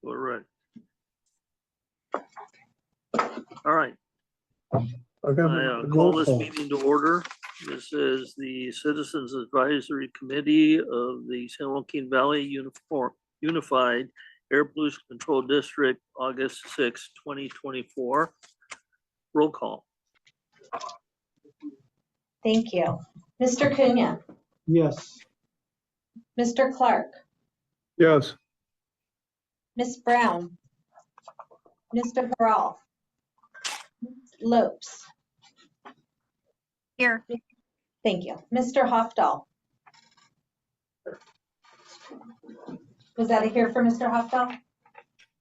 All right. All right. I call this meeting to order. This is the Citizens Advisory Committee of the San Joaquin Valley Unified Air Pollution Control District, August 6, 2024. Roll call. Thank you. Mr. Cunha? Yes. Mr. Clark? Yes. Ms. Brown? Mr. Harrell? Lopes? Here. Thank you. Mr. Hofdahl? Was that a here for Mr. Hofdahl?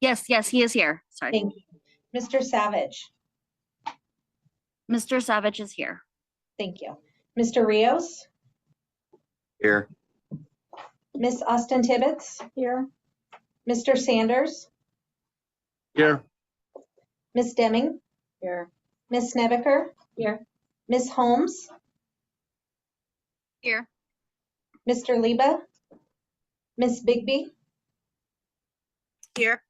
Yes, he is here. Sorry. Thank you. Mr. Savage? Mr. Savage is here. Thank you. Mr. Rios? Here. Miss Austin Tibbetts? Here. Mr. Sanders? Here. Miss Deming? Here. Miss Snebeker? Here. Miss Holmes? Here. Mr. Liba? Miss Bigby? Here.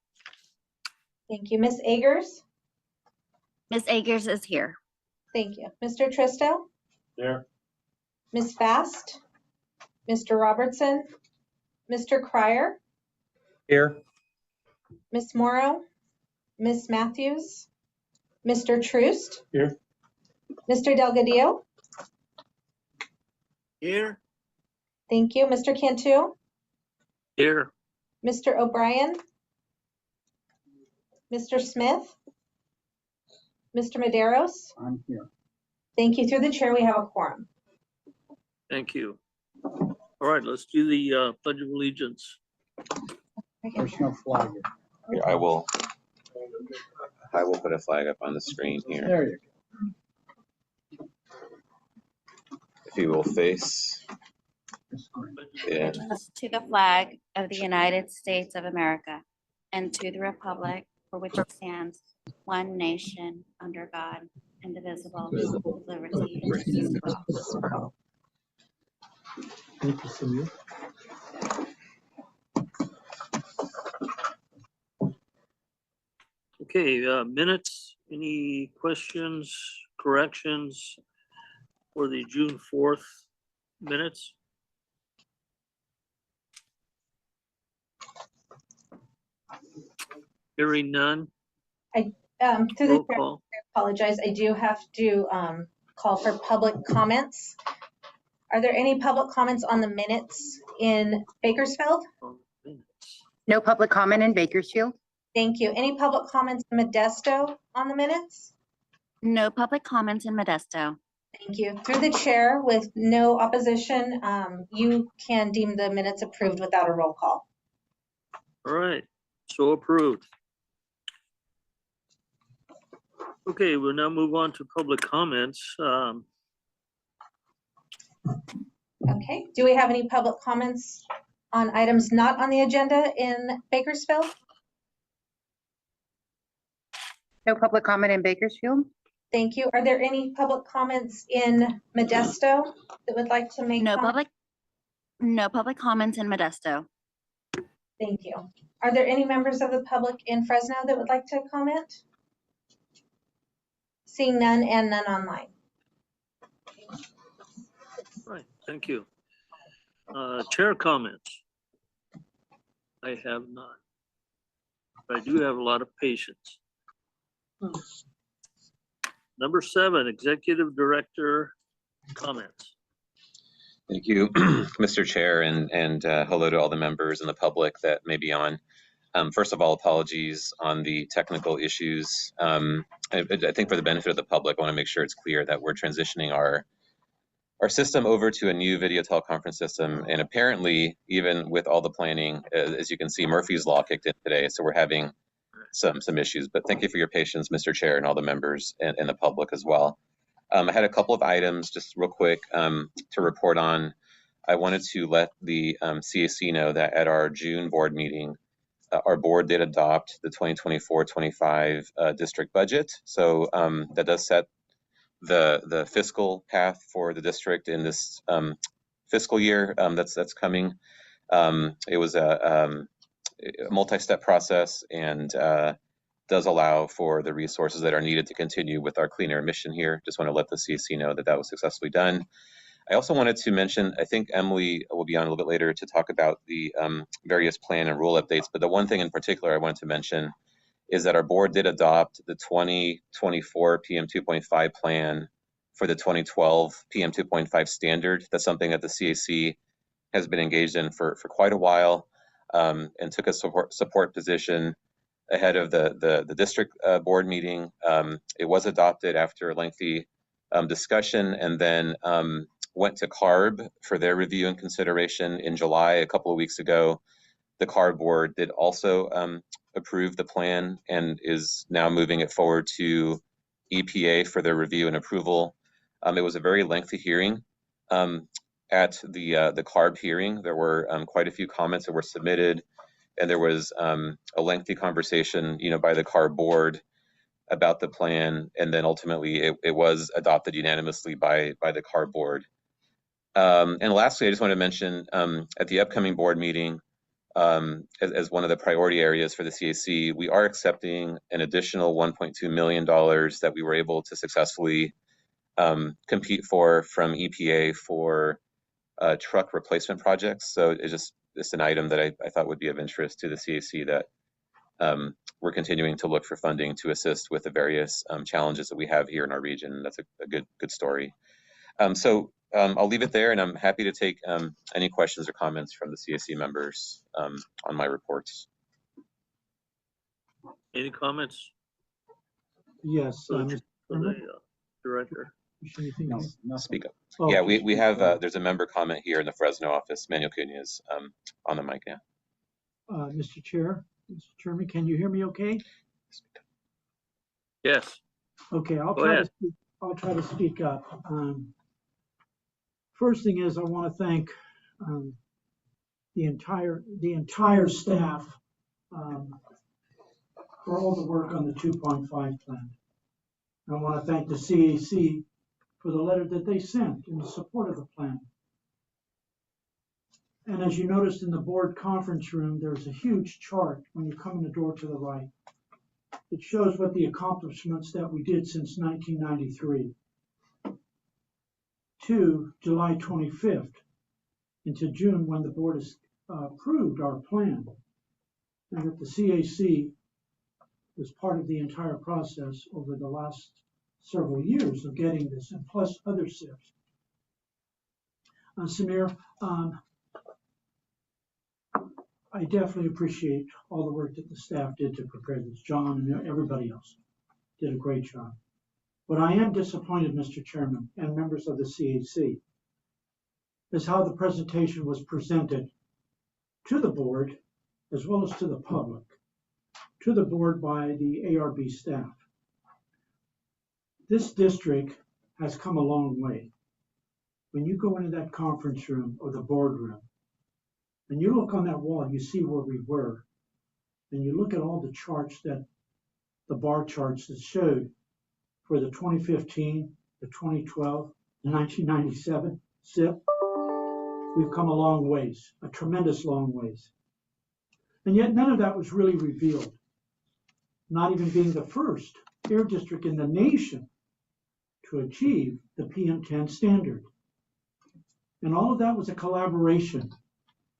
Thank you. Miss Agers? Ms. Agers is here. Thank you. Mr. Tristo? Here. Miss Fast? Mr. Robertson? Mr. Cryer? Here. Miss Morrow? Miss Matthews? Mr. Troost? Here. Mr. Delgadillo? Here. Thank you. Mr. Cantu? Here. Mr. O'Brien? Mr. Smith? Mr. Medeiros? I'm here. Thank you. Through the chair, we have a quorum. Thank you. All right, let's do the Pledge of Allegiance. There's no flag. Here, I will put a flag up on the screen here. There you If you will face in To the flag of the United States of America and to the republic for which it stands, one nation, under God, indivisible, with liberty and justice for all. Thank you, Cindy. Okay, minutes, any questions, corrections for the June 4th minutes? Hearing none. Through the Roll chair, call. I apologize. I do have to call for public comments. Are there any public comments on the minutes in Bakersfield? No public comment in Bakersfield. Thank you. Any public comments in Modesto on the minutes? No public comments in Modesto. Thank you. Through the chair, with no opposition, you can deem the minutes approved without a roll call. All right, so approved. Okay, we'll now move on to public comments. Okay. Do we have any public comments on items not on the agenda in Bakersfield? No public comment in Bakersfield. Thank you. Are there any public comments in Modesto that would like to make No comment? public comments in Modesto. Thank you. Are there any members of the public in Fresno that would like to comment? Seeing none and none online. Right, thank you. Chair comments. I have none. But I do have a lot of patience. Number 7, Executive Director comments. Thank you, Mr. Chair, and hello to all the members and the public that may be on. First of all, apologies on the technical issues. I think for the benefit of the public, I want to make sure it's clear that we're transitioning our system over to a new video teleconference system. And apparently, even with all the planning, as you can see, Murphy's Law kicked in today. So we're having some issues. But thank you for your patience, Mr. Chair, and all the members and the public as well. I had a couple of items just real quick to report on. I wanted to let the CAC know that at our June board meeting, our board did adopt the 2024-25 district budget. So that does set the fiscal path for the district in this fiscal year that's coming. It was a multi-step process and does allow for the resources that are needed to continue with our clean air mission here. Just want to let the CAC know that that was successfully done. I also wanted to mention, I think Emily will be on a little bit later to talk about the various plan and rule updates, but the one thing in particular I wanted to mention is that our board did adopt the 2024 PM 2.5 plan for the 2012 PM 2.5 standard. That's something that the CAC has been engaged in for quite a while, and took a support position ahead of the district board meeting. It was adopted after a lengthy discussion, and then went to CARB for their review and consideration in July a couple of weeks ago. The CARB board did also approve the plan and is now moving it forward to EPA for their review and approval. It was a very lengthy hearing. At the CARB hearing, there were quite a few comments that were submitted, and there was a lengthy conversation, by the CARB board about the plan, and then ultimately it was adopted unanimously by the CARB board. And lastly, I just want to mention at the upcoming board meeting, as one of the priority areas for the CAC, we are accepting an additional $1.2 million that we were able to successfully compete for from EPA for truck replacement projects. So it's an item that I thought would be of interest to the CAC, that we're continuing to look for funding to assist with the various challenges that we have here in our region. That's a good story. So I'll leave it there, and I'm happy to take any questions or comments from the CAC members on my reports. Any comments Yes. for the director? Speak up. Oh, Yeah, we have, there's a member comment here in the Fresno office. Manuel Cunha is on the mic now. Mr. Chairman, can you hear me okay? Yes. Okay, I'll Go try ahead. to speak up. First thing is, I want to thank the entire staff for all the work on the 2.5 plan. I want to thank the CAC for the letter that they sent in support of the plan. And as you noticed in the board conference room, there's a huge chart when you come in the door to the right. It shows what the accomplishments that we did since 1993 to July 25th into June, when the board has approved our plan, and that the CAC was part of the entire process over the last several years of getting this, and plus other SIFs. Samir, I definitely appreciate all the work that the staff did to prepare this. John and everybody else did a great job. But I am disappointed, Mr. Chairman, and members of the CAC, is how the presentation was presented to the board, as well as to the public, to the board by the ARB staff. This district has come a long way. When you go into that conference room or the boardroom, and you look on that wall, you see where we were, and you look at all the charts, that the bar charts that showed for the 2015, the 2012, the 1997 SIP, we've come a long ways, a tremendous long ways. And yet none of that was really revealed, not even being the first air district in the nation to achieve the PM10 standard. And all of that was a collaboration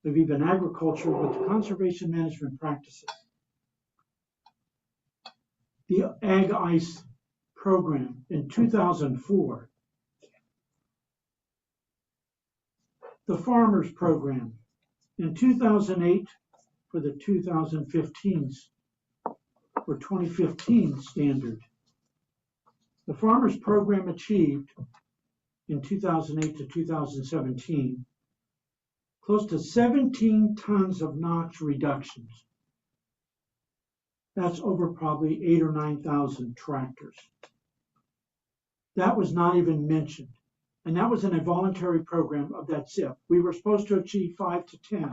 of even agriculture with conservation management practices. The Ag Ice program in 2004, the Farmers program in 2008 for the 2015 or 2015 standard. The Farmers program achieved in 2008 to 2017 close to 17 tons of NOx reductions. That's over probably 8,000 or 9,000 tractors. That was not even mentioned. And that was in a voluntary program of that SIP. We were supposed to achieve 5 to 10.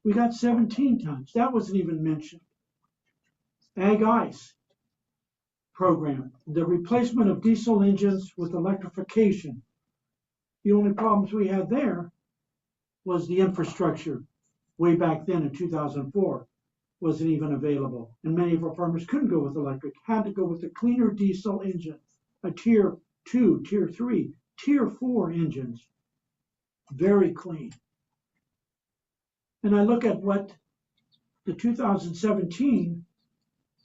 We got 17 tons. That wasn't even mentioned. Ag Ice program, the replacement of diesel engines with electrification. The only problems we had there was the infrastructure way back then in 2004 wasn't even available. And many of our farmers couldn't go with electric, had to go with a cleaner diesel engine, a tier 2, tier 3, tier 4 engines. Very clean. And I look at what the 2017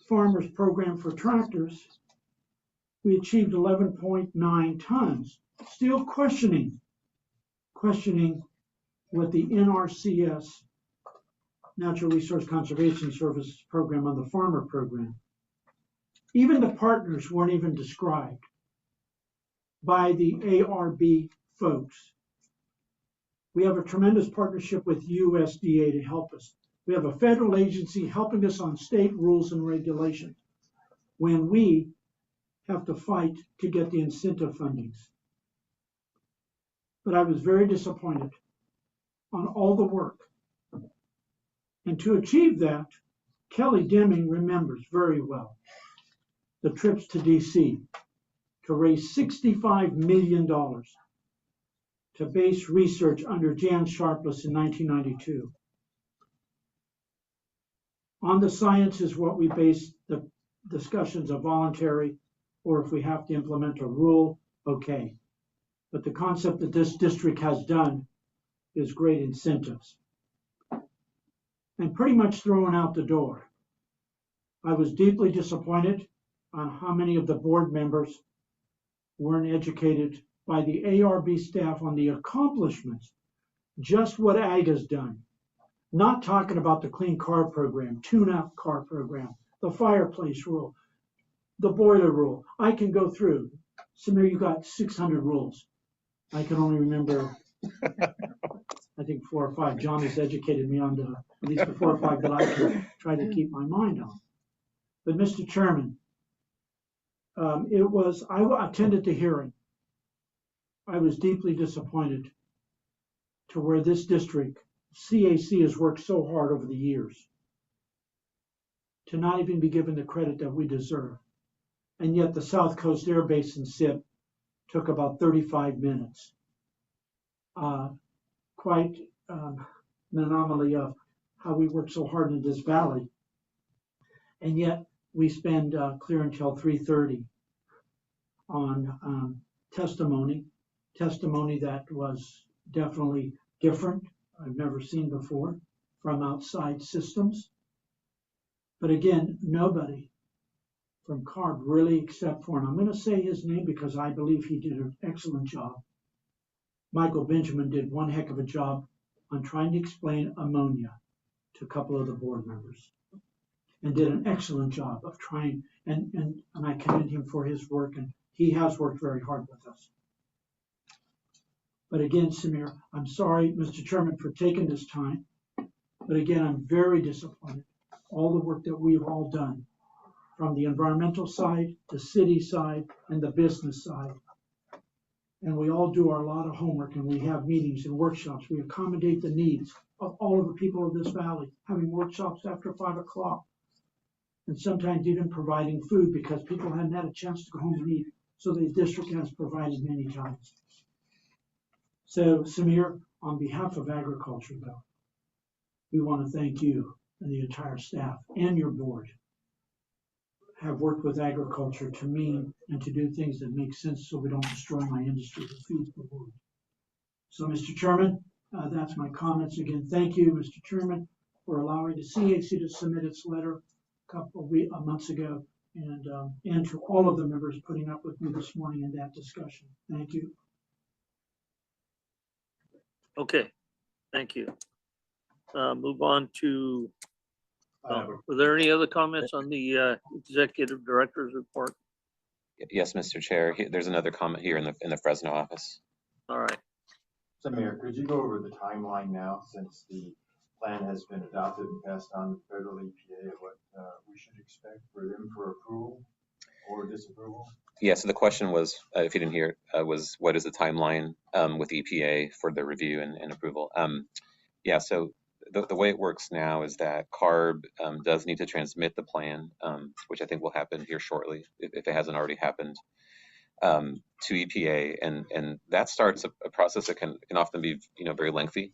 farmers program for tractors, we achieved 11.9 tons. Still questioning what the NRCS, Natural Resource Conservation Services program, on the farmer program. Even the partners weren't even described by the ARB folks. We have a tremendous partnership with USDA to help us. We have a federal agency helping us on state rules and regulations when we have to fight to get the incentive fundings. But I was very disappointed on all the work. And to achieve that, Kelly Deming remembers very well the trips to DC to raise $65 million to base research under Jan Sharpless in 1992. On the science is what we base the discussions of voluntary, or if we have to implement a rule, okay. But the concept that this district has done is great incentives. And pretty much thrown out the door. I was deeply disappointed on how many of the board members weren't educated by the ARB staff on the accomplishments, just what ag has done. Not talking about the clean car program, tune-up car program, the fireplace rule, the boiler rule. I can go through. Samir, you got 600 rules. I can only remember, I think 4 or 5. John has educated me on at least the 4 or 5 that I can try to keep my mind on. But Mr. Chairman, I attended the hearing. I was deeply disappointed to where this district, CAC, has worked so hard over the years to not even be given the credit that we deserve. And yet the South Coast Air Basin SIP took about 35 minutes. Quite an anomaly of how we work so hard in this valley. And yet we spend clear until 3:30 on testimony that was definitely different, I've never seen before, from outside systems. But again, nobody from CARB really, except for, and I'm going to say his name because I believe he did an excellent job. Michael Benjamin did one heck of a job on trying to explain ammonia to a couple of the board members, and did an excellent job of trying, and I commend him for his work, and he has worked very hard with us. But again, Samir, I'm sorry, Mr. Chairman, for taking this time. But again, I'm very disappointed. All the work that we've all done, from the environmental side, the city side, and the business side. And we all do our lot of homework, and we have meetings and workshops. We accommodate the needs of all of the people of this valley, having workshops after 5 o'clock. And sometimes even providing food because people hadn't had a chance to go home and eat. So the district has provided many times. So Samir, on behalf of agriculture, though, we want to thank you and the entire staff and your board have worked with agriculture to mean and to do things that make sense so we don't destroy my industry that feeds the world. So Mr. Chairman, that's my comments. Again, thank you, Mr. Chairman, for allowing the CAC to submit its letter a couple of months ago, and to all of the members putting up with me this morning in that discussion. Thank you. Okay, thank you. Move on to, are there any other comments on the executive director's report? Yes, Mr. Chair. There's another comment here in the Fresno office. All right. So Mayor, could you go over the timeline now, since the plan has been adopted and passed on to the federal EPA, of what we should expect for them for approval or disapproval? Yeah, so the question was, if you didn't hear it, was what is the timeline with EPA for the review and approval? Yeah, so the way it works now is that CARB does need to transmit the plan, which I think will happen here shortly, if it hasn't already happened, to EPA, and that starts a process that can often be very lengthy.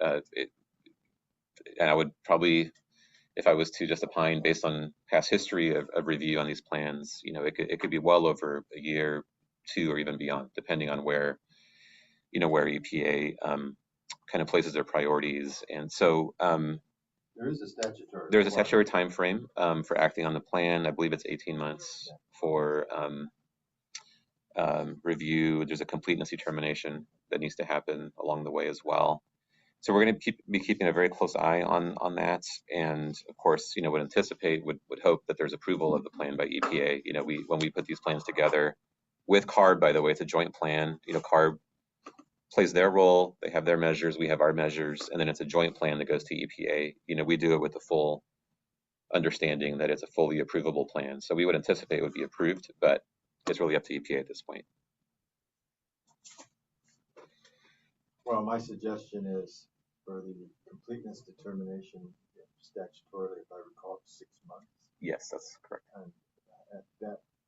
and I would probably, if I was to just opine based on past history of review on these plans, it could be well over a year, 2, or even beyond, depending on where EPA kind of places their priorities. And so There's a statutory time frame for acting on the plan. I believe it's 18 months for review. There's a completeness determination that needs to happen along the way as well. So we're going to be keeping a very close eye on that, and of course, would anticipate, would hope that there's approval of the plan by EPA. When we put these plans together with CARB, by the way, it's a joint plan. CARB plays their role, they have their measures, we have our measures, and then it's a joint plan that goes to EPA. We do it with the full understanding that it's a fully approvable plan. So we would anticipate it would be approved, but it's really up to EPA at this point. Well, my suggestion is for the completeness determination, statutorily, if I recall, 6 months. Yes, that's correct. And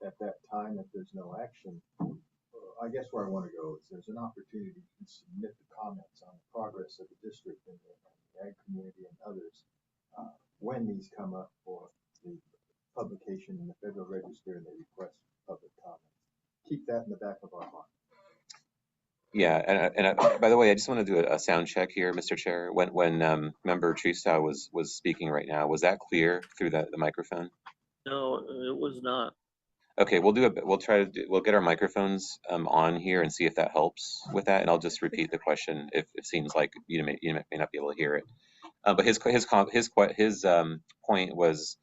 at that time, if there's no action, I guess where I want to go is there's an opportunity to submit the comments on the progress of the district and the ag community and others when these come up for the publication in the Federal Register and they request public comments. Keep that in the back of our mind. Yeah, and by the way, I just want to do a sound check here, Mr. Chair. When Member Trista was speaking right now, was that clear through the microphone? No, it was not. Okay, we'll get our microphones on here and see if that helps with that, and I'll just repeat the question if it seems like you may not be able to hear it. But his point was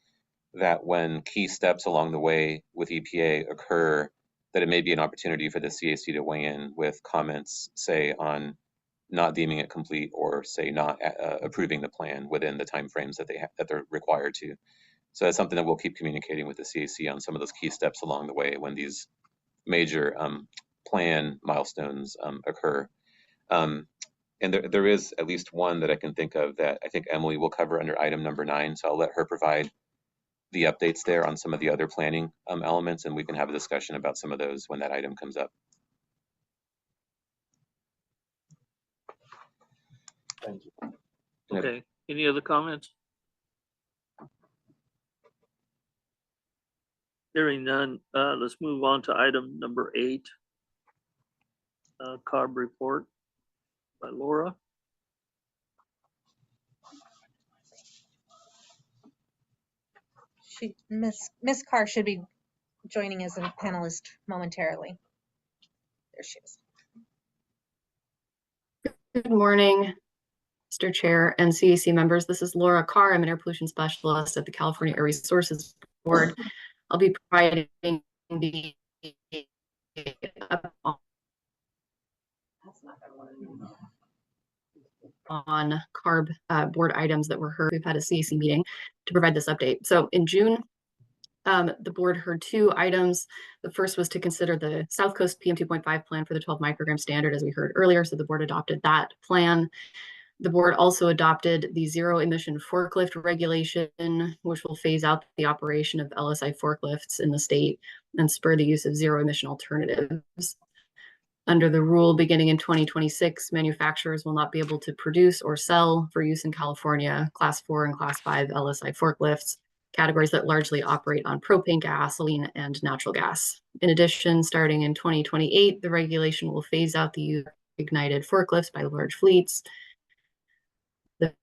that when key steps along the way with EPA occur, that it may be an opportunity for the CAC to weigh in with comments, say, on not deeming it complete or, say, not approving the plan within the timeframes that they're required to. So that's something that we'll keep communicating with the CAC on some of those key steps along the way when these major plan milestones occur. And there is at least one that I can think of that I think Emily will cover under item number 9. So I'll let her provide the updates there on some of the other planning elements, and we can have a discussion about some of those when that item comes up. Thank you. Okay, any other comments? Hearing none, let's move on to item number 8. CARB report by Laura. Miss Carr should be joining as a panelist momentarily. There she is. Good morning, Mr. Chair and CAC members. This is Laura Carr. I'm an air pollution specialist at the California Air Resources Board. I'll be providing the on CARB board items that were heard. We've had a CAC meeting to provide this update. So in June, the board heard 2 items. The first was to consider the South Coast PM 2.5 plan for the 12 microgram standard, as we heard earlier. So the board adopted that plan. The board also adopted the zero emission forklift regulation, which will phase out the operation of LSI forklifts in the state and spur the use of zero emission alternatives. Under the rule, beginning in 2026, manufacturers will not be able to produce or sell for use in California Class 4 and Class 5 LSI forklifts, categories that largely operate on propane, gasoline, and natural gas. In addition, starting in 2028, the regulation will phase out the use of ignited forklifts by large fleets. The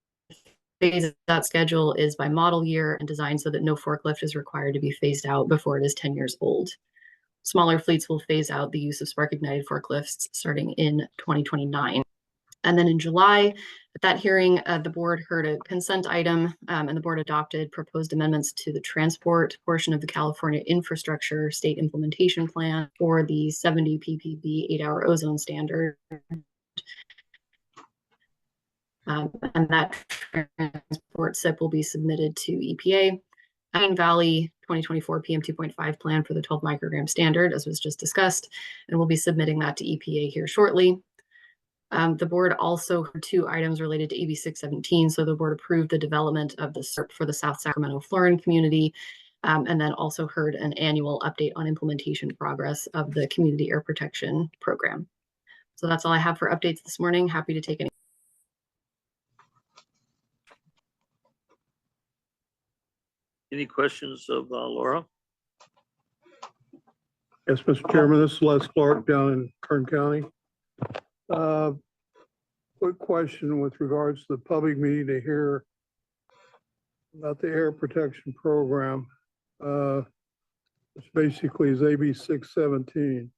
phase-out schedule is by model year and designed so that no forklift is required to be phased out before it is 10 years old. Smaller fleets will phase out the use of spark-ignited forklifts starting in 2029. And then in July, at that hearing, the board heard a consent item, and the board adopted proposed amendments to the transport portion of the California Infrastructure State Implementation Plan for the 70 ppb 8-hour ozone standard. And that transport SIP will be submitted to EPA. Pine Valley 2024 PM 2.5 plan for the 12 microgram standard, as was just discussed, and we'll be submitting that to EPA here shortly. The board also heard 2 items related to AB 617. So the board approved the development of the SIRP for the South Sacramento Florin community, and then also heard an annual update on implementation progress of the Community Air Protection Program. So that's all I have for updates this morning. Happy to take any. Any questions of Laura? Yes, Mr. Chairman, this is Les Clark down in Kern County. Quick question with regards to the public meeting to hear about the air protection program. Which basically is AB 617.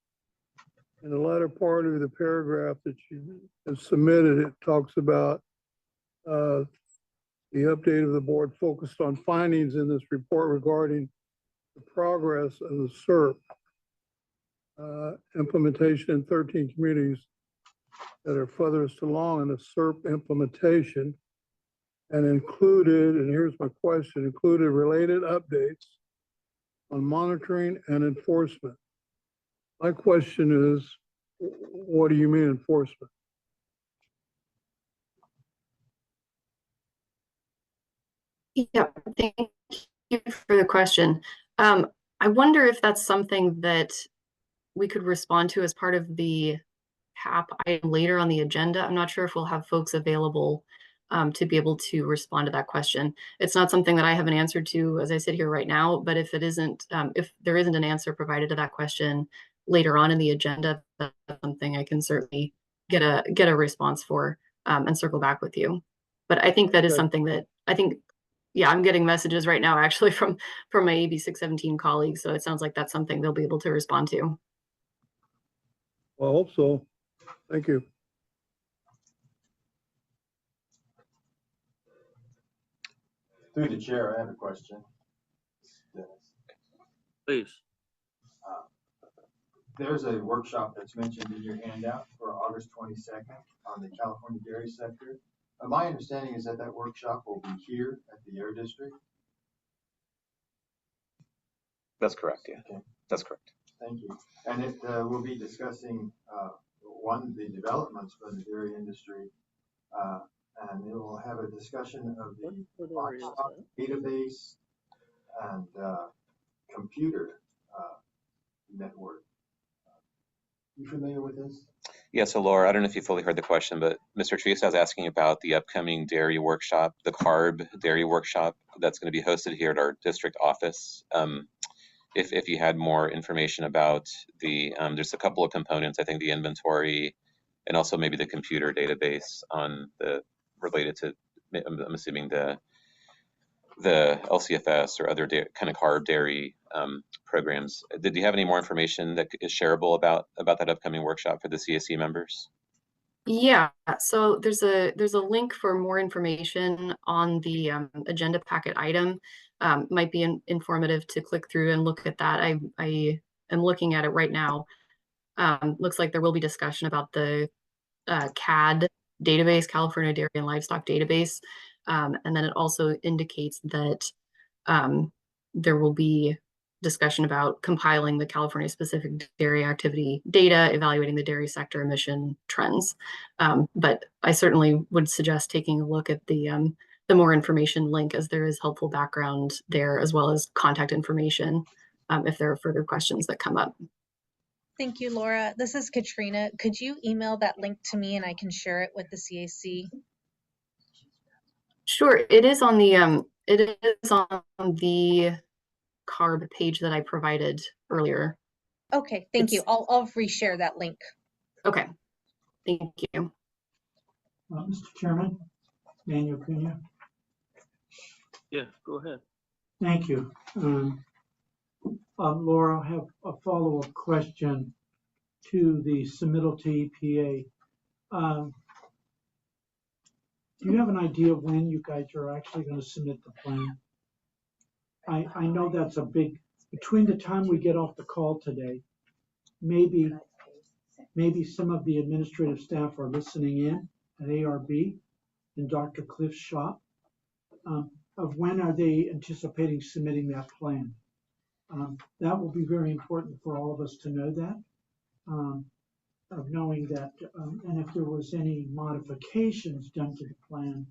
In the latter part of the paragraph that you have submitted, it talks about the update of the board focused on findings in this report regarding the progress of the SERP implementation in 13 communities that are furthest along in the SERP implementation, and included, and here's my question, included related updates on monitoring and enforcement. My question is, what do you mean enforcement? Yeah, thank you for the question. I wonder if that's something that we could respond to as part of the CAP item later on the agenda. I'm not sure if we'll have folks available to be able to respond to that question. It's not something that I have an answer to as I sit here right now, but if it isn't, if there isn't an answer provided to that question later on in the agenda, that's something I can certainly get a response for and circle back with you. But I think that is something that I think, yeah, I'm getting messages right now actually from my AB 617 colleagues. So it sounds like that's something they'll be able to respond to. Well, I hope so. Thank you. Through the chair, I have a question. Please. There's a workshop that's mentioned in your handout for August 22nd on the California dairy sector. My understanding is that that workshop will be here at the Air District. That's correct, yeah. Okay. That's correct. Thank you. And it will be discussing, one, the developments for the dairy industry, and it will have a discussion of the database and computer network. You familiar with this? Yeah, so Laura, I don't know if you fully heard the question, but Mr. Teresa was asking about the upcoming dairy workshop, the CARB dairy workshop that's going to be hosted here at our district office. If you had more information about the, there's a couple of components, I think the inventory and also maybe the computer database on the, related to, I'm assuming the LCFS or other kind of CARB dairy programs. Did you have any more information that is shareable about that upcoming workshop for the CAC members? Yeah, so there's a link for more information on the agenda packet item. Might be informative to click through and look at that. I am looking at it right now. Looks like there will be discussion about the CAD database, California Dairy and Livestock Database. And then it also indicates that there will be discussion about compiling the California specific dairy activity data, evaluating the dairy sector emission trends. But I certainly would suggest taking a look at the more information link, as there is helpful background there, as well as contact information if there are further questions that come up. Thank you, Laura. This is Katrina. Could you email that link to me and I can share it with the CAC? Sure. It is on the CARB page that I provided earlier. Okay, thank you. I'll reshare that link. Okay, thank you. Mr. Chairman, Daniel Cunha. Yeah, go ahead. Thank you. Laura, I have a follow-up question to the submittal to EPA. Do you have an idea when you guys are actually going to submit the plan? I know that's a big, between the time we get off the call today, maybe some of the administrative staff are listening in at ARB in Dr. Cliff's shop. Of when are they anticipating submitting that plan? That will be very important for all of us to know that, of knowing that, and if there was any modifications done to the plan,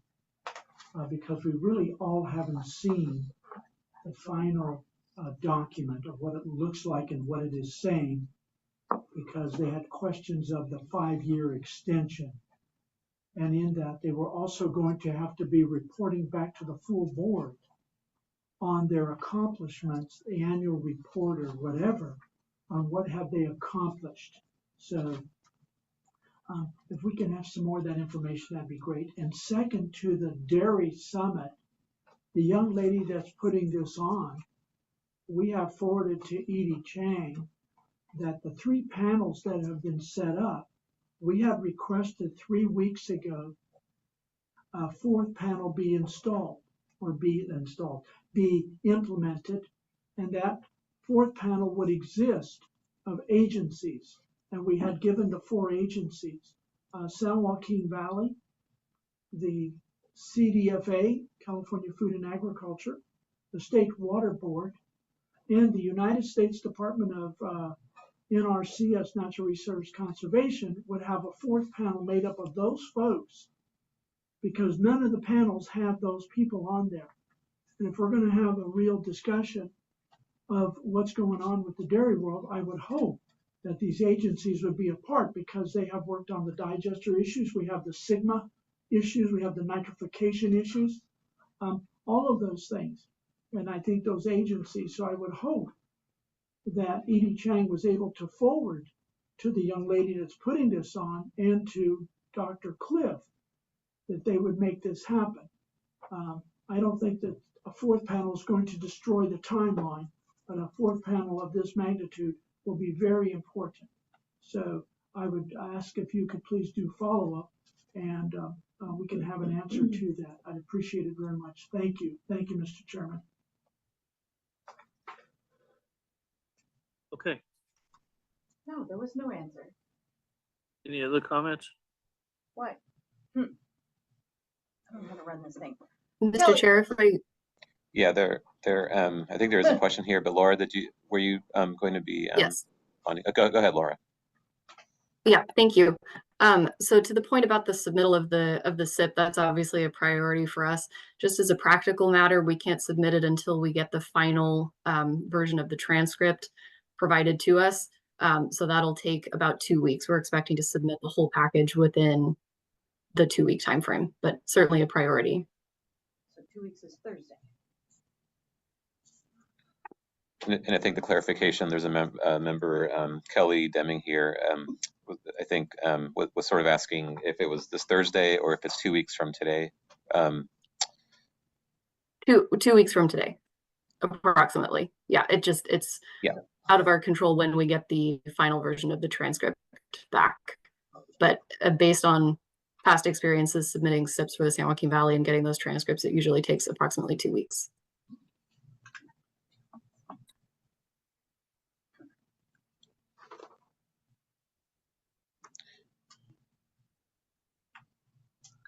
because we really all haven't seen the final document of what it looks like and what it is saying, because they had questions of the 5-year extension. And in that, they were also going to have to be reporting back to the full board on their accomplishments, the annual report or whatever, on what have they accomplished. So if we can have some more of that information, that'd be great. And second, to the Dairy Summit, the young lady that's putting this on, we have forwarded to Edie Chang that the 3 panels that have been set up, we have requested 3 weeks ago a 4th panel be installed or be implemented, and that 4th panel would exist of agencies. And we had given the 4 agencies, San Joaquin Valley, the CDFA, California Food and Agriculture, the State Water Board, and the United States Department of NRCS, Natural Resource Conservation, would have a 4th panel made up of those folks, because none of the panels have those people on there. And if we're going to have a real discussion of what's going on with the dairy world, I would hope that these agencies would be a part, because they have worked on the digester issues. We have the Sigma issues. We have the nitrification issues, all of those things. And I think those agencies, so I would hope that Edie Chang was able to forward to the young lady that's putting this on and to Dr. Cliff that they would make this happen. I don't think that a 4th panel is going to destroy the timeline, but a 4th panel of this magnitude will be very important. So I would ask if you could please do follow-up, and we can have an answer to that. I'd appreciate it very much. Thank you. Thank you, Mr. Chairman. Okay, No, there was no answer. any other comments? What? I don't know how to run this thing. Mr. Kelly. Chair, if I, Yeah, I think there is a question here, but Laura, were you going to be yes. on? Go ahead, Laura. Yeah, thank you. So to the point about the submittal of the SIP, that's obviously a priority for us. Just as a practical matter, we can't submit it until we get the final version of the transcript provided to us. So that'll take about 2 weeks. We're expecting to submit the whole package within the 2-week timeframe, but certainly a priority. So 2 weeks is Thursday. And I think the clarification, there's a member, Kelly Deming here, I think was sort of asking if it was this Thursday or if it's 2 weeks from today. 2 weeks from today, approximately. Yeah, it's yeah, out of our control when we get the final version of the transcript back. But based on past experiences submitting SIPs for the San Joaquin Valley and getting those transcripts, it usually takes approximately 2 weeks.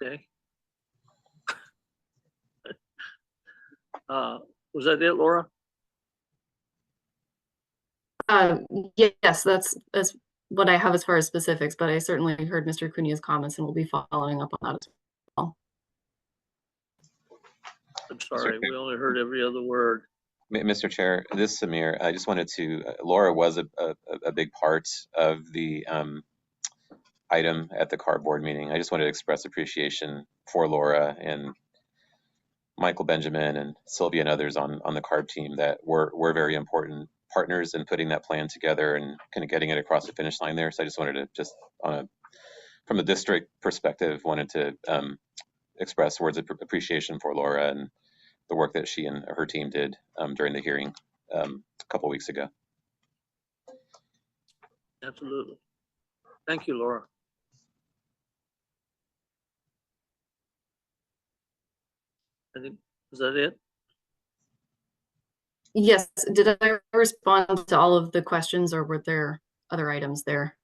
Okay. Was that it, Laura? Yes, that's what I have as far as specifics, but I certainly heard Mr. Cunha's comments and we'll be following up on that as well. I'm sorry, we only heard every other word. Mr. Chair, this is Samir. I just wanted to, Laura was a big part of the item at the CAR board meeting. I just wanted to express appreciation for Laura and Michael Benjamin and Sylvia and others on the CARB team that were very important partners in putting that plan together and kind of getting it across the finish line there. So I just wanted to from the district perspective, wanted to express words of appreciation for Laura and the work that she and her team did during the hearing a couple weeks ago. Absolutely. Thank you, Laura. I think, is that it? Yes, did I respond to all of the questions or were there other items there?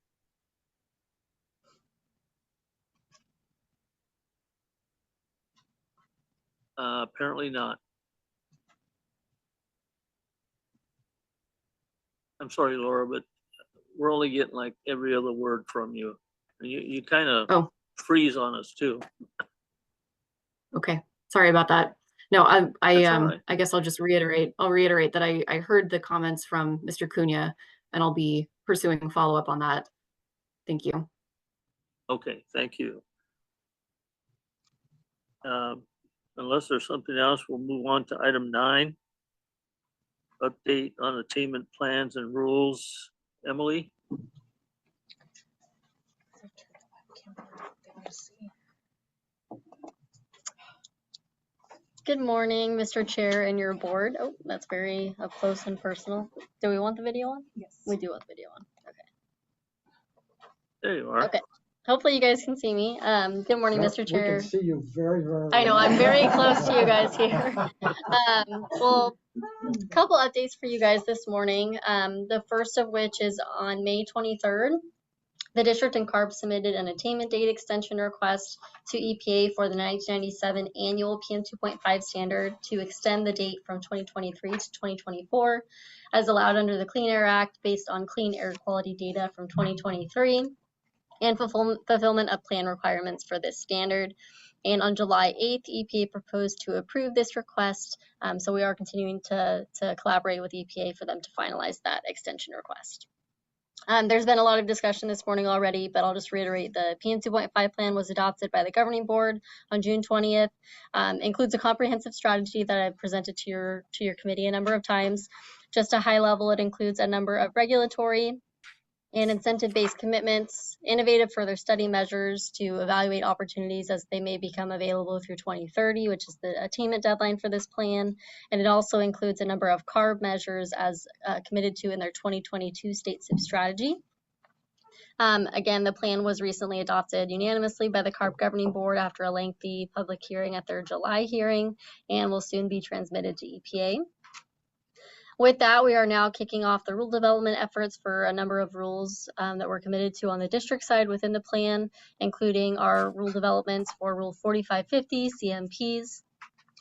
Apparently not. I'm sorry, Laura, but we're only getting like every other word from you. You kind of freeze on us too. Okay, sorry about that. No, right. I guess I'll just reiterate. I'll reiterate that I heard the comments from Mr. Cunha, and I'll be pursuing follow-up on that. Thank you. Okay, thank you. Unless there's something else, we'll move on to item 9. update on attainment plans and rules. Emily? Good morning, Mr. Chair and your board. Oh, that's very up close and personal. Do we want the video on? Yes. We do want the video on. There you are. Okay. Hopefully you guys can see me. Good morning, Mr. We Chair. can see you very, very. I know, I'm very close to you guys here. Well, a couple updates for you guys this morning. The first of which is on May 23rd. The district and CARB submitted an attainment date extension request to EPA for the 1997 annual PM 2.5 standard to extend the date from 2023 to 2024 as allowed under the Clean Air Act based on clean air quality data from 2023 and fulfillment of plan requirements for this standard. And on July 8th, EPA proposed to approve this request. So we are continuing to collaborate with EPA for them to finalize that extension request. There's been a lot of discussion this morning already, but I'll just reiterate the PM 2.5 plan was adopted by the governing board on June 20th, includes a comprehensive strategy that I've presented to your committee a number of times. Just a high level, it includes a number of regulatory and incentive-based commitments, innovative further study measures to evaluate opportunities as they may become available through 2030, which is the attainment deadline for this plan. And it also includes a number of CARB measures as committed to in their 2022 state SIP strategy. Again, the plan was recently adopted unanimously by the CARB governing board after a lengthy public hearing at their July hearing and will soon be transmitted to EPA. With that, we are now kicking off the rule development efforts for a number of rules that we're committed to on the district side within the plan, including our rule developments for Rule 4550, CMPs,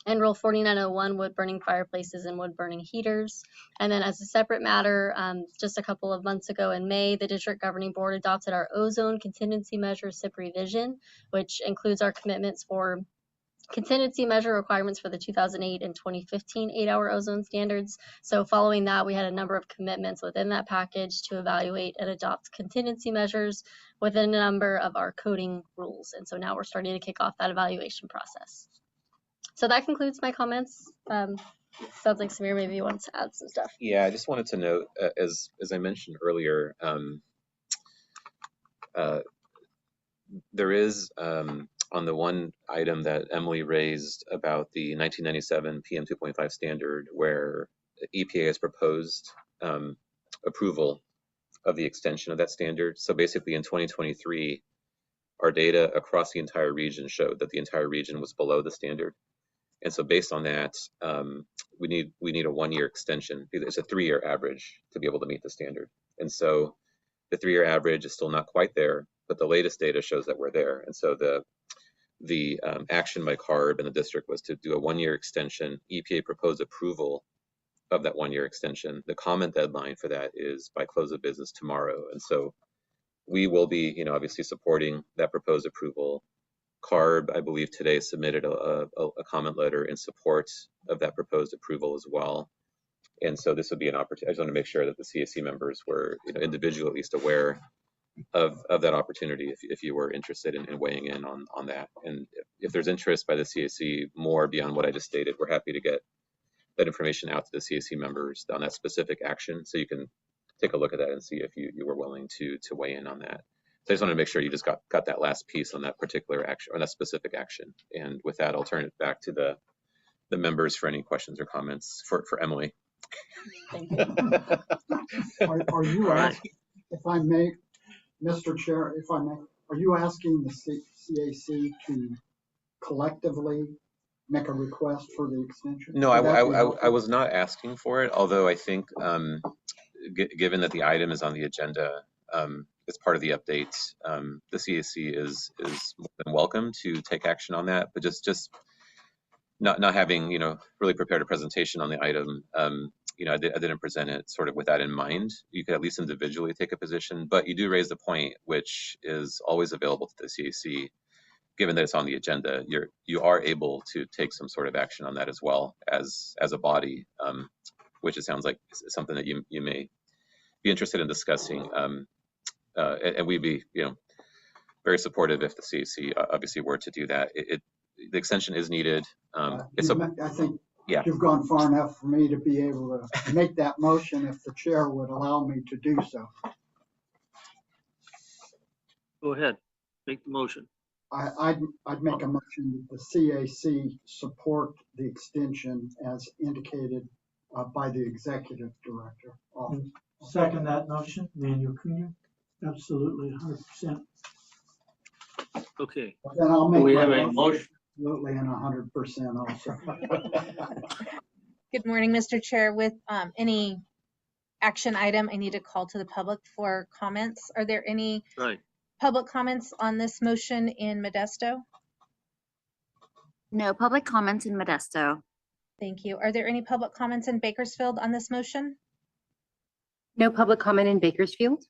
and Rule 4901, wood burning fireplaces and wood burning heaters. And then as a separate matter, just a couple of months ago in May, the district governing board adopted our ozone contingency measure SIP revision, which includes our commitments for contingency measure requirements for the 2008 and 2015 8-hour ozone standards. So following that, we had a number of commitments within that package to evaluate and adopt contingency measures within a number of our coding rules. And so now we're starting to kick off that evaluation process. So that concludes my comments. Sounds like Samir maybe wants to add some stuff. Yeah, I just wanted to note, as I mentioned earlier, there is on the one item that Emily raised about the 1997 PM 2.5 standard, where EPA has proposed approval of the extension of that standard. So basically in 2023, our data across the entire region showed that the entire region was below the standard. And so based on that, we need a 1-year extension. It's a 3-year average to be able to meet the standard. And so the 3-year average is still not quite there, but the latest data shows that we're there. And so the action by CARB and the district was to do a 1-year extension. EPA proposed approval of that 1-year extension. The comment deadline for that is by close of business tomorrow. And so we will be, obviously supporting that proposed approval. CARB, I believe today submitted a comment letter in support of that proposed approval as well. And so this would be an opportunity. I just want to make sure that the CAC members were, individually at least aware of that opportunity if you were interested in weighing in on that. And if there's interest by the CAC more beyond what I just stated, we're happy to get that information out to the CAC members on that specific action, so you can take a look at that and see if you were willing to weigh in on that. So I just want to make sure you just got that last piece on that particular action, or that specific action. And with that, I'll turn it back to the members for any questions or comments for Emily. Thank you. Are you asking, if I may, Mr. Chair, if I may, are you asking the CAC to collectively make a request for the extension? No, I was not asking for it, although I think given that the item is on the agenda as part of the update, the CAC is more than welcome to take action on that, but just not having really prepared a presentation on the item, I didn't present it sort of with that in mind. You could at least individually take a position, but you do raise the point, which is always available to the CAC. Given that it's on the agenda, you are able to take some sort of action on that as well as a body, which it sounds like is something that you may be interested in discussing. And we'd be very supportive if the CAC obviously were to do that. The extension is needed. I think Yeah. You've gone far enough for me to be able to make that motion if the chair would allow me to do so. Go ahead, make the motion. I'd make a motion that the CAC support the extension as indicated by the executive director. Second that motion, Manuel Cunha. Absolutely, 100%. Okay, Then I'll make we my have a motion. absolutely and 100% also. Good morning, Mr. Chair. With any action item, I need to call to the public for comments. Are there any Right. public comments on this motion in Modesto? No public comments in Modesto. Thank you. Are there any public comments in Bakersfield on this motion? No public comment in Bakersfield.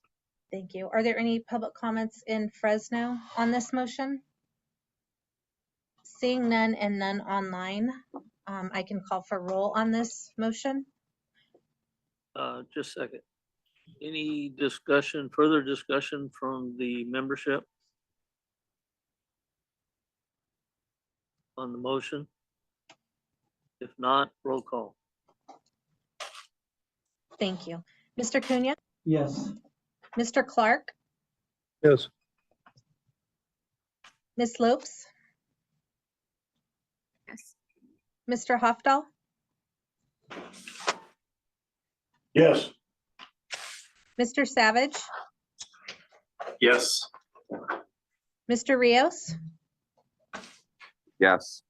Thank you. Are there any public comments in Fresno on this motion? Seeing none and none online, I can call for roll on this motion. Just a second. Any discussion, further discussion from the membership on the motion? If not, roll call. Thank you. Mr. Cunha? Yes. Mr. Clark? Yes. Ms. Lopes? Yes. Mr. Hofdahl? Yes. Mr. Savage? Yes. Mr. Rios? Yes.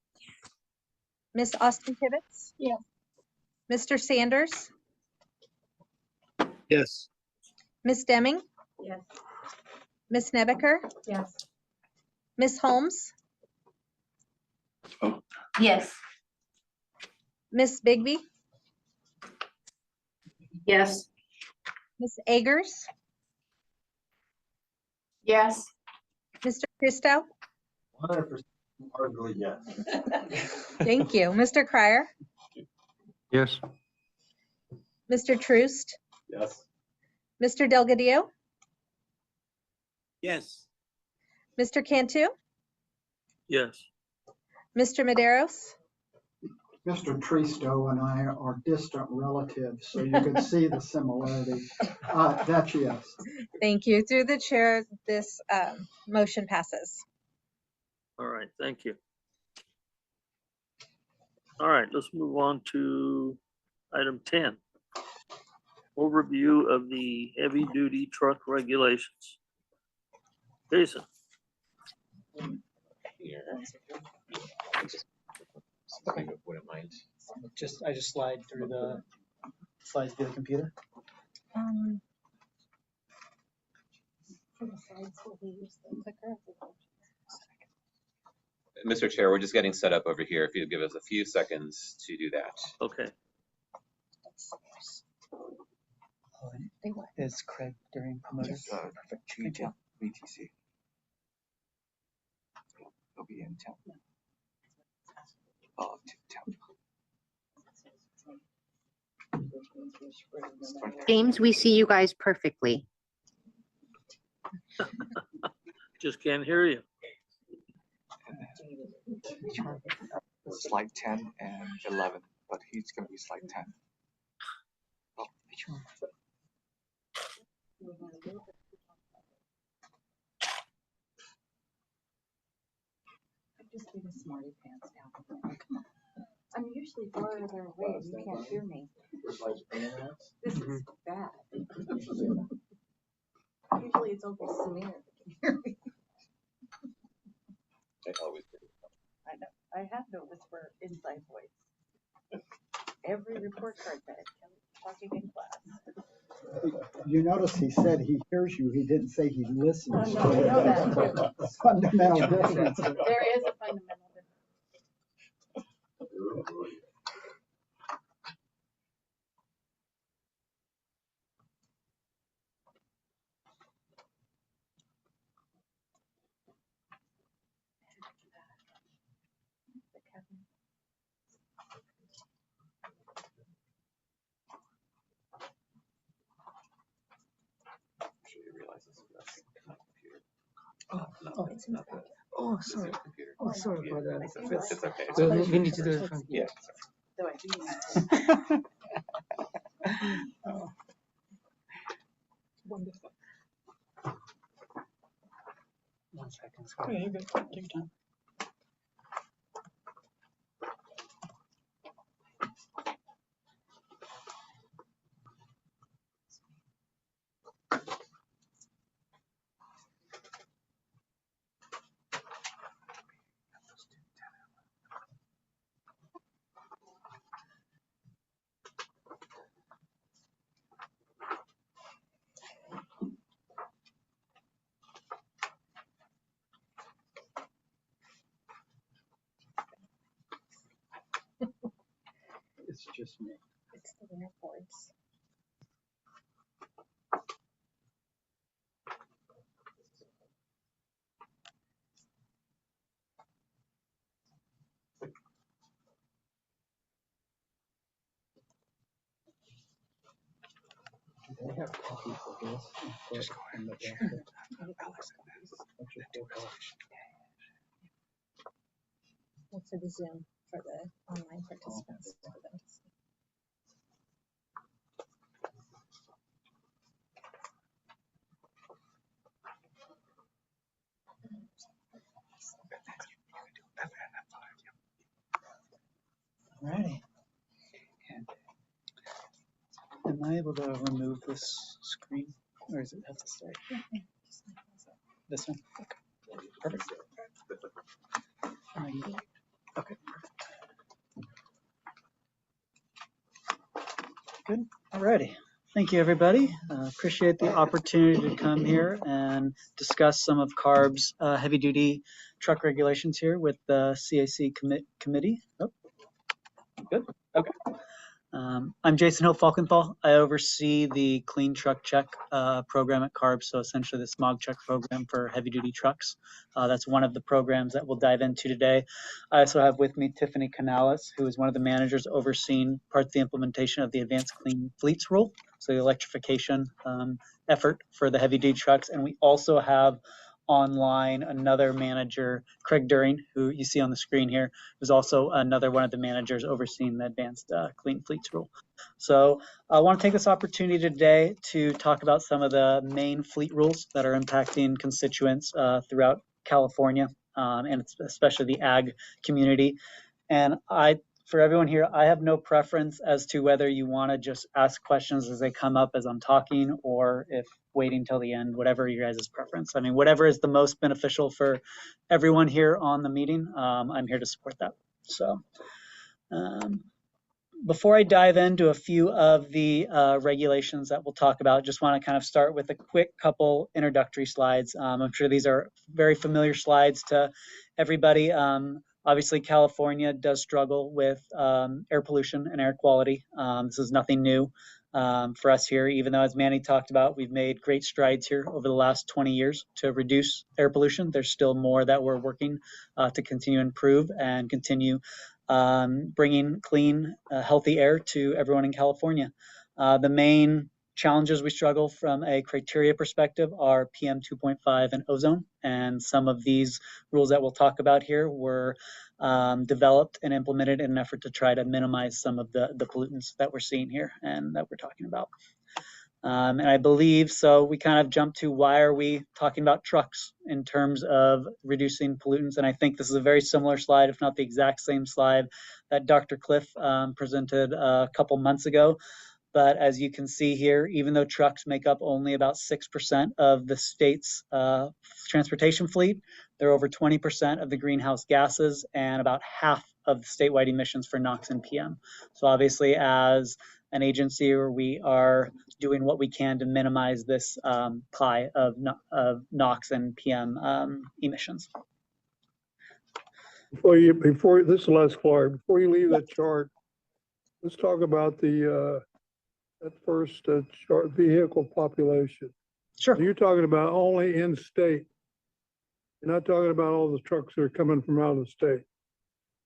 Ms. Austin Tibbetts? Yes. Mr. Sanders? Yes. Ms. Deming? Yes. Ms. Nebeker? Yes. Ms. Holmes? Yes. Ms. Bigby? Yes. Ms. Agers? Yes. Mr. Christo? 100% arguably yes. Thank you. Mr. Cryer? Yes. Mr. Troost? Yes. Mr. Delgadillo? Yes. Mr. Cantu? Yes. Mr. Maderos? Mr. Tristo and I are distant relatives, so you can see the similarity. That's yes. Thank you. Through the chair, this motion passes. All right, thank you. All right, let's move on to item 10. Overview of the heavy duty truck regulations. Jason. Here. Wouldn't mind. I just slide through the slides through the computer. For the slides, will we use the clicker? Mr. Chair, we're just getting set up over here. If you'd give us a few seconds to do that. Okay. Is Craig during promoted? Perfect. Change it. VTC. He'll be in town. Oh, James, we see you guys perfectly. Just can't hear you. Slide 10 and 11, but he's going to be slide 10. Oh, which one? Just being a smarty pants now. Come on. I'm usually farther away and you can't hear me. This is bad. Usually it's Uncle Samir that can hear me. I always do. I know. I have noticed for inside voice. Every report card that talking in class. You notice he said he hears you. He didn't say he listens. Oh, no, I know that too. Fundamental difference. There is a fundamental difference. Oh, it's in the packet. Oh, sorry. Oh, sorry for that. It's okay. So we need to do it from here. Do I Wonderful. 1 second. Yeah, you're good. Take your time. It's just me. It's the winter boards. Do they have copies of this? Just go ahead. Well, for the Zoom, for the online participants. For them to see. Alrighty. And am I able to remove this screen, or does it have to stay? This one? Okay. Perfect. Okay. Good. Alrighty. Thank you, everybody. Appreciate the opportunity to come here and discuss some of CARB's heavy-duty truck regulations here with the CAC committee. Oh, good. Okay. I'm Jason Hill Falkenthal. I oversee the Clean Truck Check program at CARB, so essentially the smog check program for heavy-duty trucks. That's one of the programs that we'll dive into today. I also have with me Tiffany Canales, who is one of the managers overseeing parts of the implementation of the Advanced Clean Fleets Rule, so the electrification effort for the heavy-duty trucks. And we also have online another manager, Craig During, who you see on the screen here, who's also another one of the managers overseeing the Advanced Clean Fleets Rule. So I want to take this opportunity today to talk about some of the main fleet rules that are impacting constituents throughout California, and especially the ag community. And for everyone here, I have no preference as to whether you want to just ask questions as they come up as I'm talking, or if waiting till the end, whatever your guys' preference. I mean, whatever is the most beneficial for everyone here on the meeting, I'm here to support that. So before I dive into a few of the regulations that we'll talk about, just want to kind of start with a quick couple introductory slides. I'm sure these are very familiar slides to everybody. Obviously, California does struggle with air pollution and air quality. This is nothing new for us here, even though, as Manny talked about, we've made great strides here over the last 20 years to reduce air pollution. There's still more that we're working to continue to improve and continue bringing clean, healthy air to everyone in California. The main challenges we struggle from a criteria perspective are PM 2.5 and ozone, and some of these rules that we'll talk about here were developed and implemented in an effort to try to minimize some of the pollutants that we're seeing here and that we're talking about. And I believe, so we kind of jumped to why are we talking about trucks in terms of reducing pollutants. And I think this is a very similar slide, if not the exact same slide that Dr. Cliff presented a couple months ago. But as you can see here, even though trucks make up only about 6% of the state's transportation fleet, they're over 20% of the greenhouse gases and about half of the statewide emissions for NOx and PM. So obviously, as an agency where we are doing what we can to minimize this pie of NOx and PM emissions. Before this is the last slide, before you leave that chart, let's talk about the that first chart, vehicle population. Sure. So you're talking about only in state. You're not talking about all the trucks that are coming from out of the state.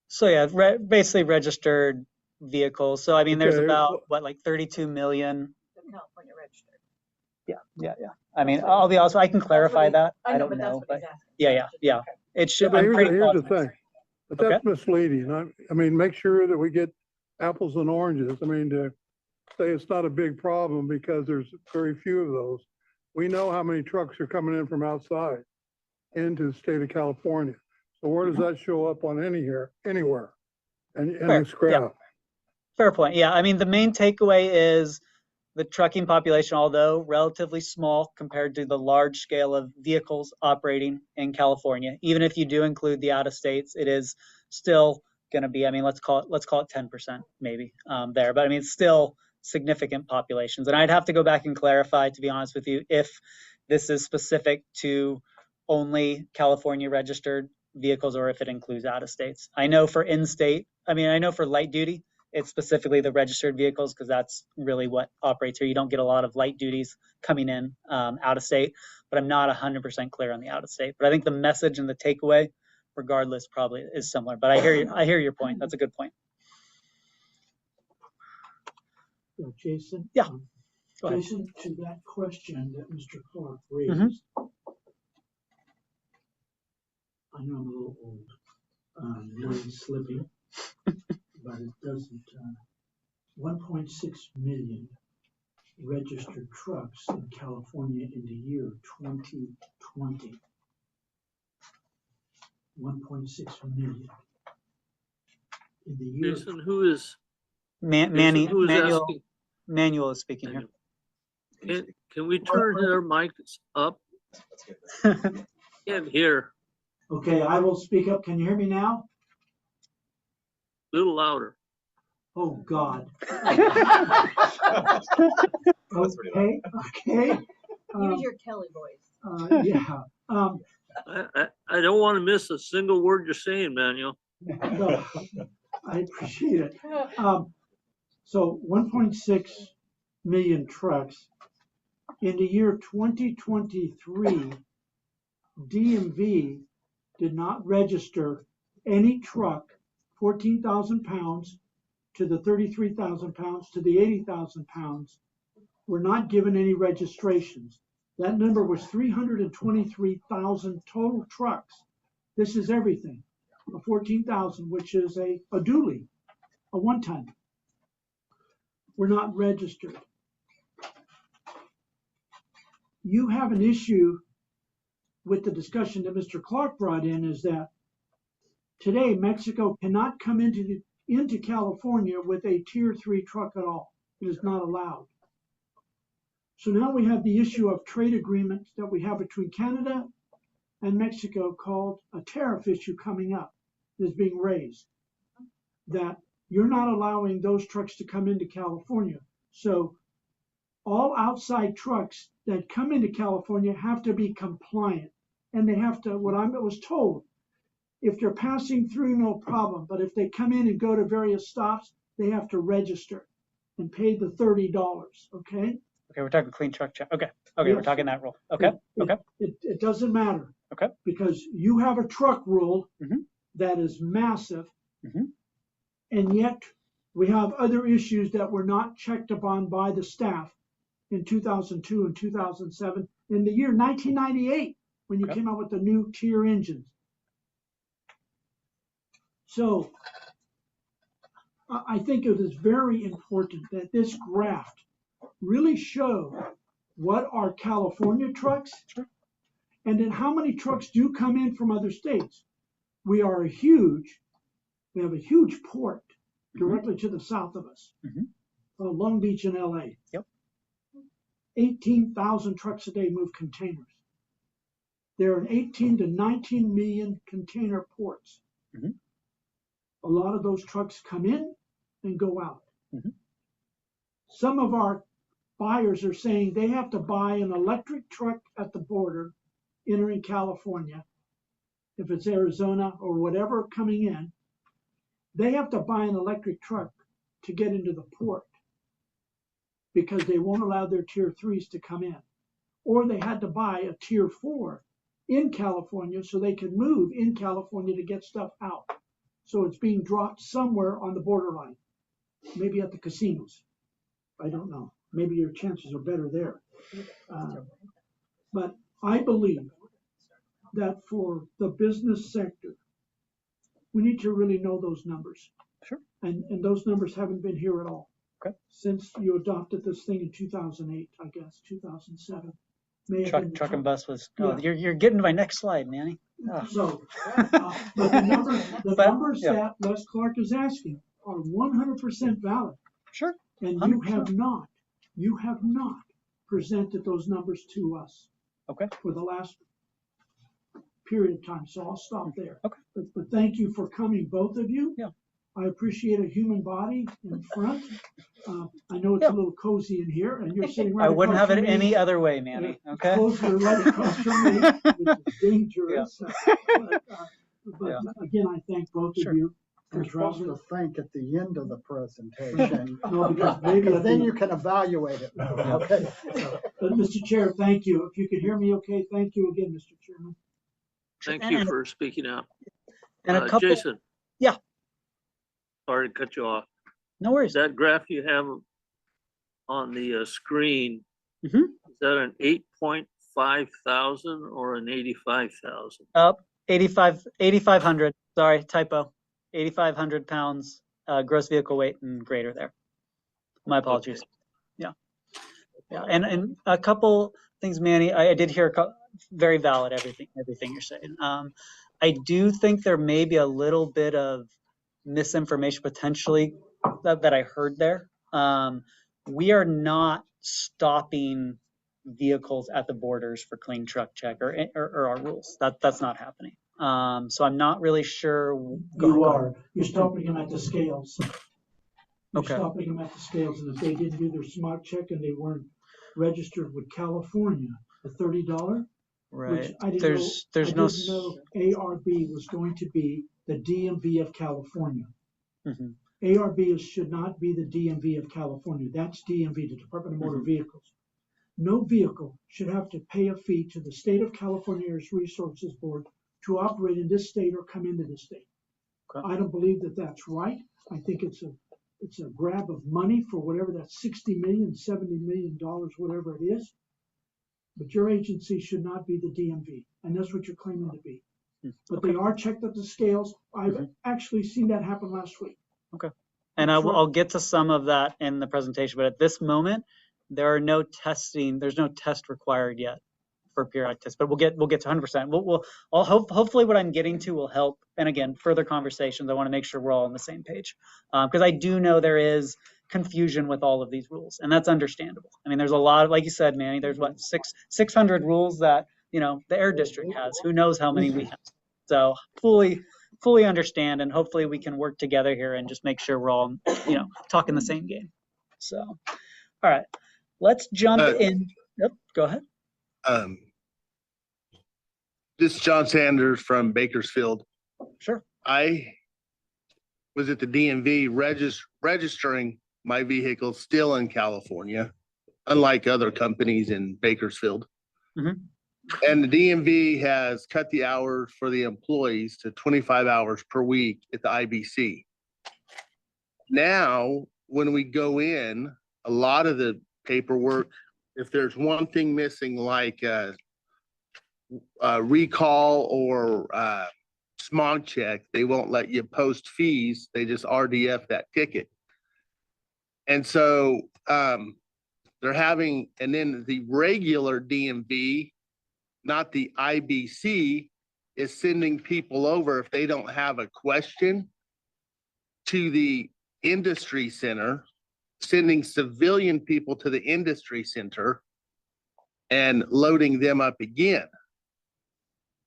So yeah, basically registered vehicles. So I mean, there's about what, like 32 million. California registered. Yeah. I mean, I'll be honest, I can clarify that. I don't know, but yeah. It should. Yeah, but here's the thing. But that's misleading. I mean, make sure that we get apples and oranges. I mean, to say it's not a big problem because there's very few of those. We know how many trucks are coming in from outside into the state of California. So where does that show up on anywhere? And this graph? Yeah. Fair point. Yeah, I mean, the main takeaway is the trucking population, although relatively small compared to the large scale of vehicles operating in California, even if you do include the out of states, it is still going to be, I mean, let's call it 10% maybe there, but I mean, it's still significant populations. And I'd have to go back and clarify, to be honest with you, if this is specific to only California registered vehicles or if it includes out of states. I know for in-state, I know for light duty, it's specifically the registered vehicles because that's really what operates here. You don't get a lot of light duties coming in out of state, but I'm not 100% clear on the out of state. But I think the message and the takeaway, regardless, probably is similar. But I hear your point. That's a good point. Jason? Yeah. Go ahead. Jason, to that question that Mr. Clark raised, I know I'm a little old, really slipping, but it doesn't. 1.6 million registered trucks in California in the year 2020. 1.6 million. In the year. Jason, who is? Manuel is speaking here. Can we turn their mics up? Can't hear. Okay, I will speak up. Can you hear me now? A little louder. Oh, God. Okay. Use your Kelly voice. Yeah. I don't want to miss a single word you're saying, Manuel. No, I appreciate it. So 1.6 million trucks. In the year 2023, DMV did not register any truck 14,000 pounds to the 33,000 pounds to the 80,000 pounds were not given any registrations. That number was 323,000 total trucks. This is everything. A 14,000, which is a dually, a one-ton. Were not registered. You have an issue with the discussion that Mr. Clark brought in, is that today Mexico cannot come into California with a tier 3 truck at all. It is not allowed. So now we have the issue of trade agreements that we have between Canada and Mexico called a tariff issue coming up. Is being raised that you're not allowing those trucks to come into California. So all outside trucks that come into California have to be compliant, and they have to, what I was told, if they're passing through, no problem. But if they come in and go to various stops, they have to register and pay the $30. Okay. Okay, we're talking clean truck check. Okay. Yes. We're talking that rule. Okay. It doesn't matter. Okay. Because you have a truck rule that is massive, and yet we have other issues that were not checked upon by the staff in 2002 and 2007. In the year 1998, when you came out with the new tier engines. So I think it is very important that this graph really show what are California trucks and then how many trucks do come in from other states. We have a huge port directly to the south of us, Long Beach and LA. Yep. 18,000 trucks a day move containers. There are 18 to 19 million container ports. A lot of those trucks come in and go out. Some of our buyers are saying they have to buy an electric truck at the border entering California. If it's Arizona or whatever coming in, they have to buy an electric truck to get into the port because they won't allow their tier 3s to come in. Or they had to buy a tier 4 in California so they could move in California to get stuff out. So it's being dropped somewhere on the borderline, maybe at the casinos. I don't know. Maybe your chances are better there. But I believe that for the business sector, we need to really know those numbers. Sure. And those numbers haven't been here at all. Okay. Since you adopted this thing in 2008, I guess, 2007. May have been the Truck and time. bus was, Yeah. you're getting to my next slide, Manny. Oh. So, but the numbers yeah. that Les Clark is asking are 100% valid. Sure. And 100%. you have not presented those numbers to us. Okay. For the last period of time, so I'll stop there. Okay. But thank you for coming, both of you. Yeah. I appreciate a human body in front. I know it's a little cozy in here, and you're sitting right I wouldn't across have it from me. any other way, Manny. Okay. Closer right across from me, which is dangerous. But again, I thank both of you. You're And supposed to Travis, thank at the end of the presentation. No, because maybe Because at then the- you can evaluate it. Okay. But Mr. Chair, thank you. If you could hear me okay, thank you again, Mr. Chairman. Thank you for speaking out. And a couple. Jason. Yeah. Sorry to cut you off. No worries. That graph you have on the screen, Mhm. is that an 8.5 thousand or an 85,000? 8,500. Sorry, typo. 8,500 pounds gross vehicle weight and greater there. My apologies. Okay. Yeah. And a couple things, Manny. I did hear very valid everything you're saying. I do think there may be a little bit of misinformation potentially that I heard there. We are not stopping vehicles at the borders for clean truck check or our rules. That's not happening. So I'm not really sure. You are. You're stopping them at the scales. You're Okay. stopping them at the scales, and if they didn't do their smog check and they weren't registered with California, the $30, Right. which I didn't There's know, no. ARB was going to be the DMV of California. Mm-hmm. ARB should not be the DMV of California. That's DMV, the Department of Motor Vehicles. No vehicle should have to pay a fee to the State of California Air Resources Board to operate in this state or come into this state. Okay. I don't believe that that's right. I think it's a grab of money for whatever that 60 million, $70 million, whatever it is. But your agency should not be the DMV, and that's what you're claiming to be. But they are checked at the scales. I've actually seen that happen last week. Okay. And I'll get to some of that in the presentation, but at this moment, there's no test required yet for periodic tests, but we'll get to 100%. Hopefully what I'm getting to will help. And again, further conversations, I want to make sure we're all on the same page. Because I do know there is confusion with all of these rules, and that's understandable. I mean, there's a lot of, like you said, Manny, there's 600 rules that, the Air District has. Who knows how many we have. So fully understand, and hopefully we can work together here and just make sure we're all, talking the same game. So, all right, let's jump in. Yep, go ahead. This is John Sanders from Bakersfield. Sure. I was at the DMV registering my vehicle still in California, unlike other companies in Bakersfield. Mm-hmm. And the DMV has cut the hours for the employees to 25 hours per week at the IBC. Now, when we go in, a lot of the paperwork, if there's one thing missing, like recall or smog check, they won't let you post fees. They just RDF that ticket. And so they're having, and then the regular DMV, not the IBC, is sending people over if they don't have a question to the industry center, sending civilian people to the industry center and loading them up again.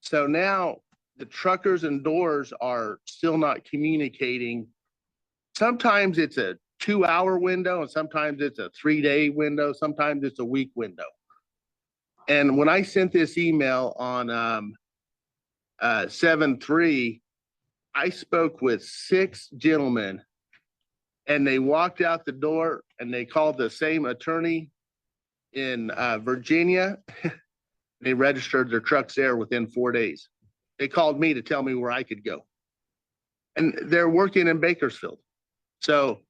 So now the truckers and doors are still not communicating. Sometimes it's a 2-hour window, and sometimes it's a 3-day window, sometimes it's a week window. And when I sent this email on 7/3, I spoke with 6 gentlemen, and they walked out the door and they called the same attorney in Virginia. They registered their trucks there within 4 days. They called me to tell me where I could go. And they're working in Bakersfield. So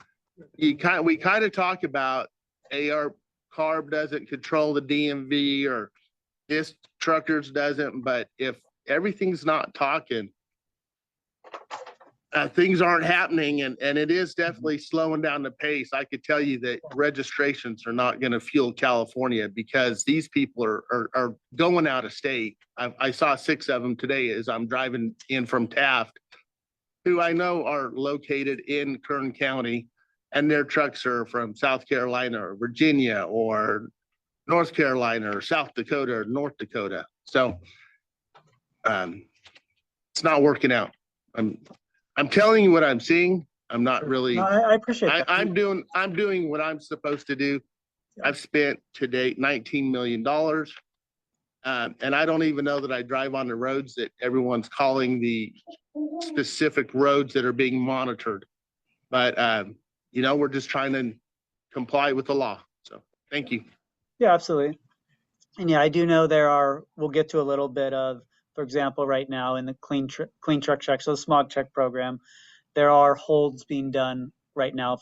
we kind of talk about CARB doesn't control the DMV, or this truckers doesn't, but if everything's not talking, things aren't happening, and it is definitely slowing down the pace. I could tell you that registrations are not going to fuel California because these people are going out of state. I saw 6 of them today as I'm driving in from Taft, who I know are located in Kern County, and their trucks are from South Carolina or Virginia or North Carolina or South Dakota or North Dakota. So it's not working out. I'm telling you what I'm seeing. I'm not really. No, I appreciate that. I'm doing what I'm supposed to do. I've spent to date $19 million. And I don't even know that I drive on the roads that everyone's calling the specific roads that are being monitored. But, you know, we're just trying to comply with the law. So thank you. Yeah, absolutely. And yeah, I do know we'll get to a little bit of, for example, right now in the clean truck check, so the smog check program, there are holds being done right now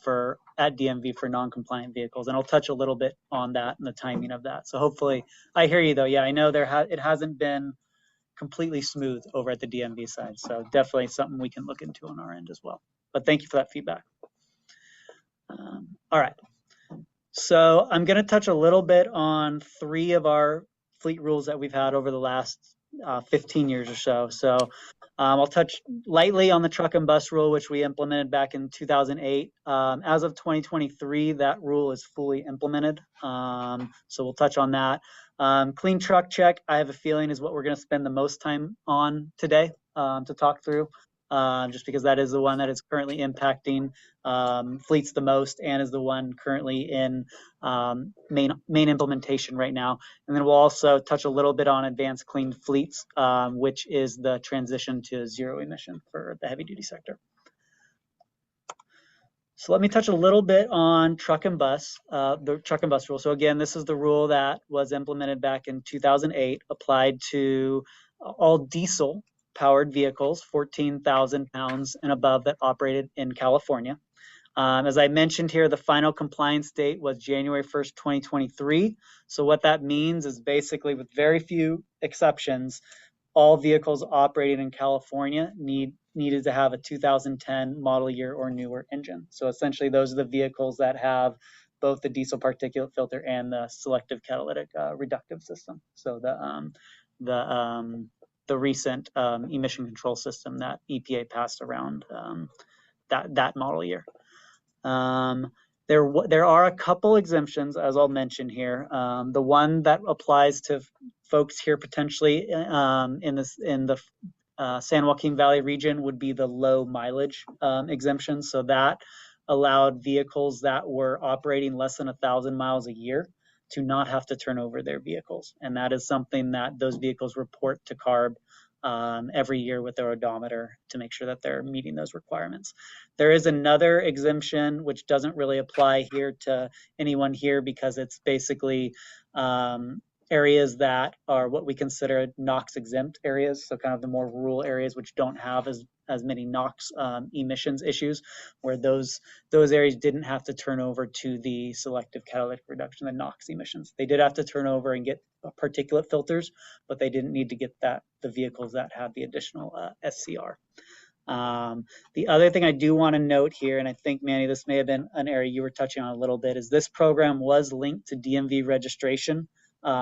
at DMV for non-compliant vehicles. And I'll touch a little bit on that and the timing of that. So hopefully, I hear you though. Yeah, I know it hasn't been completely smooth over at the DMV side. So definitely something we can look into on our end as well. But thank you for that feedback. All right. So I'm going to touch a little bit on 3 of our fleet rules that we've had over the last 15 years or so. So I'll touch lightly on the truck and bus rule, which we implemented back in 2008. As of 2023, that rule is fully implemented. So we'll touch on that. Clean truck check, I have a feeling, is what we're going to spend the most time on today to talk through. Just because that is the one that is currently impacting fleets the most and is the one currently in main implementation right now. And then we'll also touch a little bit on advanced clean fleets, which is the transition to zero emission for the heavy duty sector. So let me touch a little bit on truck and bus, the truck and bus rule. So again, this is the rule that was implemented back in 2008, applied to all diesel powered vehicles, 14,000 pounds and above, that operated in California. As I mentioned here, the final compliance date was January 1st, 2023. So what that means is basically, with very few exceptions, all vehicles operating in California needed to have a 2010 model year or newer engine. So essentially, those are the vehicles that have both the diesel particulate filter and the selective catalytic reductive system. So the recent emission control system that EPA passed around that model year. There are a couple exemptions, as I'll mention here. The one that applies to folks here potentially in the San Joaquin Valley region would be the low mileage exemption. So that allowed vehicles that were operating less than 1,000 miles a year to not have to turn over their vehicles. And that is something that those vehicles report to CARB every year with their odometer to make sure that they're meeting those requirements. There is another exemption which doesn't really apply here to anyone here because it's basically areas that are what we consider NOx exempt areas. So kind of the more rural areas which don't have as many NOx emissions issues, where those areas didn't have to turn over to the selective catalytic reduction, the NOx emissions. They did have to turn over and get particulate filters, but they didn't need to get the vehicles that had the additional SCR. The other thing I do want to note here, and I think, Manny, this may have been an area you were touching on a little bit, is this program was linked to DMV registration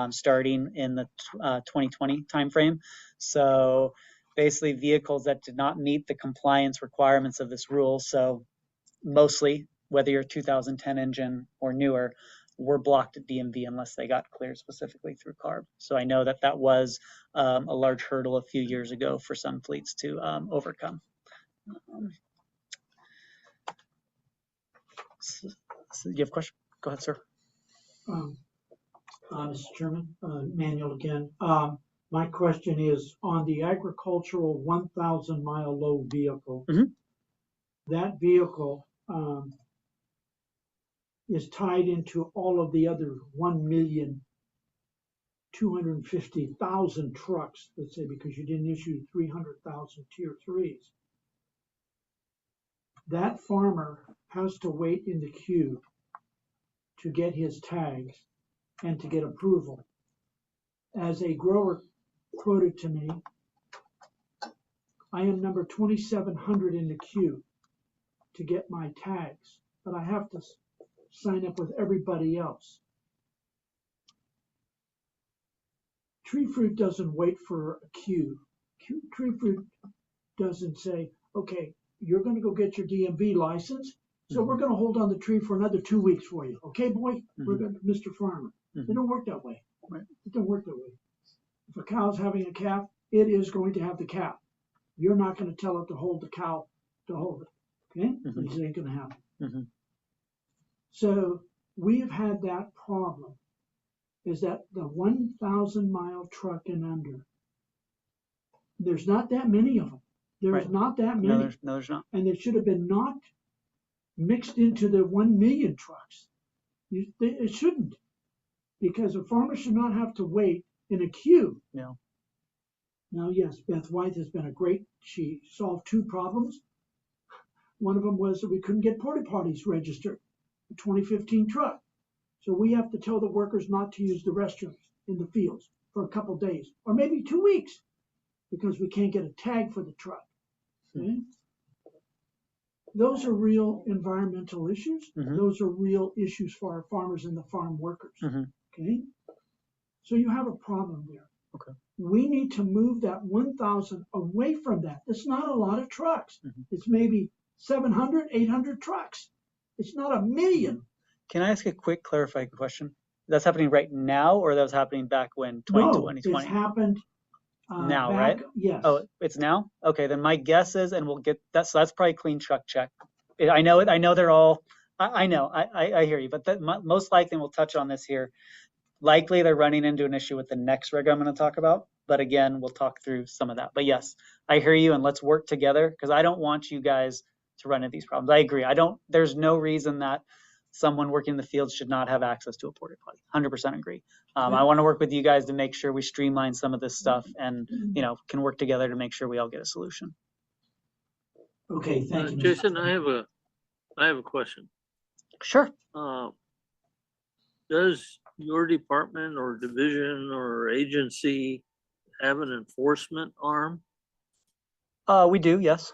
starting in the 2020 timeframe. So basically, vehicles that did not meet the compliance requirements of this rule, so mostly whether you're 2010 engine or newer, were blocked at DMV unless they got cleared specifically through CARB. So I know that was a large hurdle a few years ago for some fleets to overcome. So you have a question? Go ahead, sir. Mr. Chairman, Manuel again. My question is on the agricultural 1,000 mile low vehicle. That vehicle is tied into all of the other 1,250,000 trucks, let's say, because you didn't issue 300,000 tier 3s. That farmer has to wait in the queue to get his tags and to get approval. As a grower quoted to me, I am number 2,700 in the queue to get my tags, but I have to sign up with everybody else. Tree fruit doesn't wait for a queue. Tree fruit doesn't say, okay, you're going to go get your DMV license, so we're going to hold on the tree for another 2 weeks for you. Okay, boy? We're going to, Mr. Farmer. It don't work that way. It don't work that way. If a cow's having a calf, it is going to have the calf. You're not going to tell it to hold the cow to hold it. Okay? This ain't going to happen. So we've had that problem, is that the 1,000-mile truck and under, there's not that many of them. There's not that many. No, there's not. And they should have been not mixed into the 1 million trucks. It shouldn't, because a farmer should not have to wait in a queue. No. Now, yes, Beth White has been she solved 2 problems. One of them was that we couldn't get porta potties registered, a 2015 truck. So we have to tell the workers not to use the restrooms in the fields for a couple days, or maybe 2 weeks, because we can't get a tag for the truck. Okay? Those are real environmental issues. Those are real issues for our farmers and the farm workers. Okay? So you have a problem there. Okay. We need to move that 1,000 away from that. That's not a lot of trucks. It's maybe 700, 800 trucks. It's not a million. Can I ask a quick clarifying question? That's happening right now, or that was happening back when 2020? No, it's happened now, back, right? Yes. Oh, it's now? Okay, then my guess is, and we'll get that, so that's probably clean truck check. I know it. I know they're all, I know, I hear you, but most likely, and we'll touch on this here, likely they're running into an issue with the next rig I'm going to talk about. But again, we'll talk through some of that. But yes, I hear you, and let's work together, because I don't want you guys to run into these problems. I agree. There's no reason that someone working in the field should not have access to a porta potty. 100% agree. I want to work with you guys to make sure we streamline some of this stuff and, can work together to make sure we all get a solution. Okay, thank you. Jason, I have a question. Sure. Does your department or division or agency have an enforcement arm? We do, yes.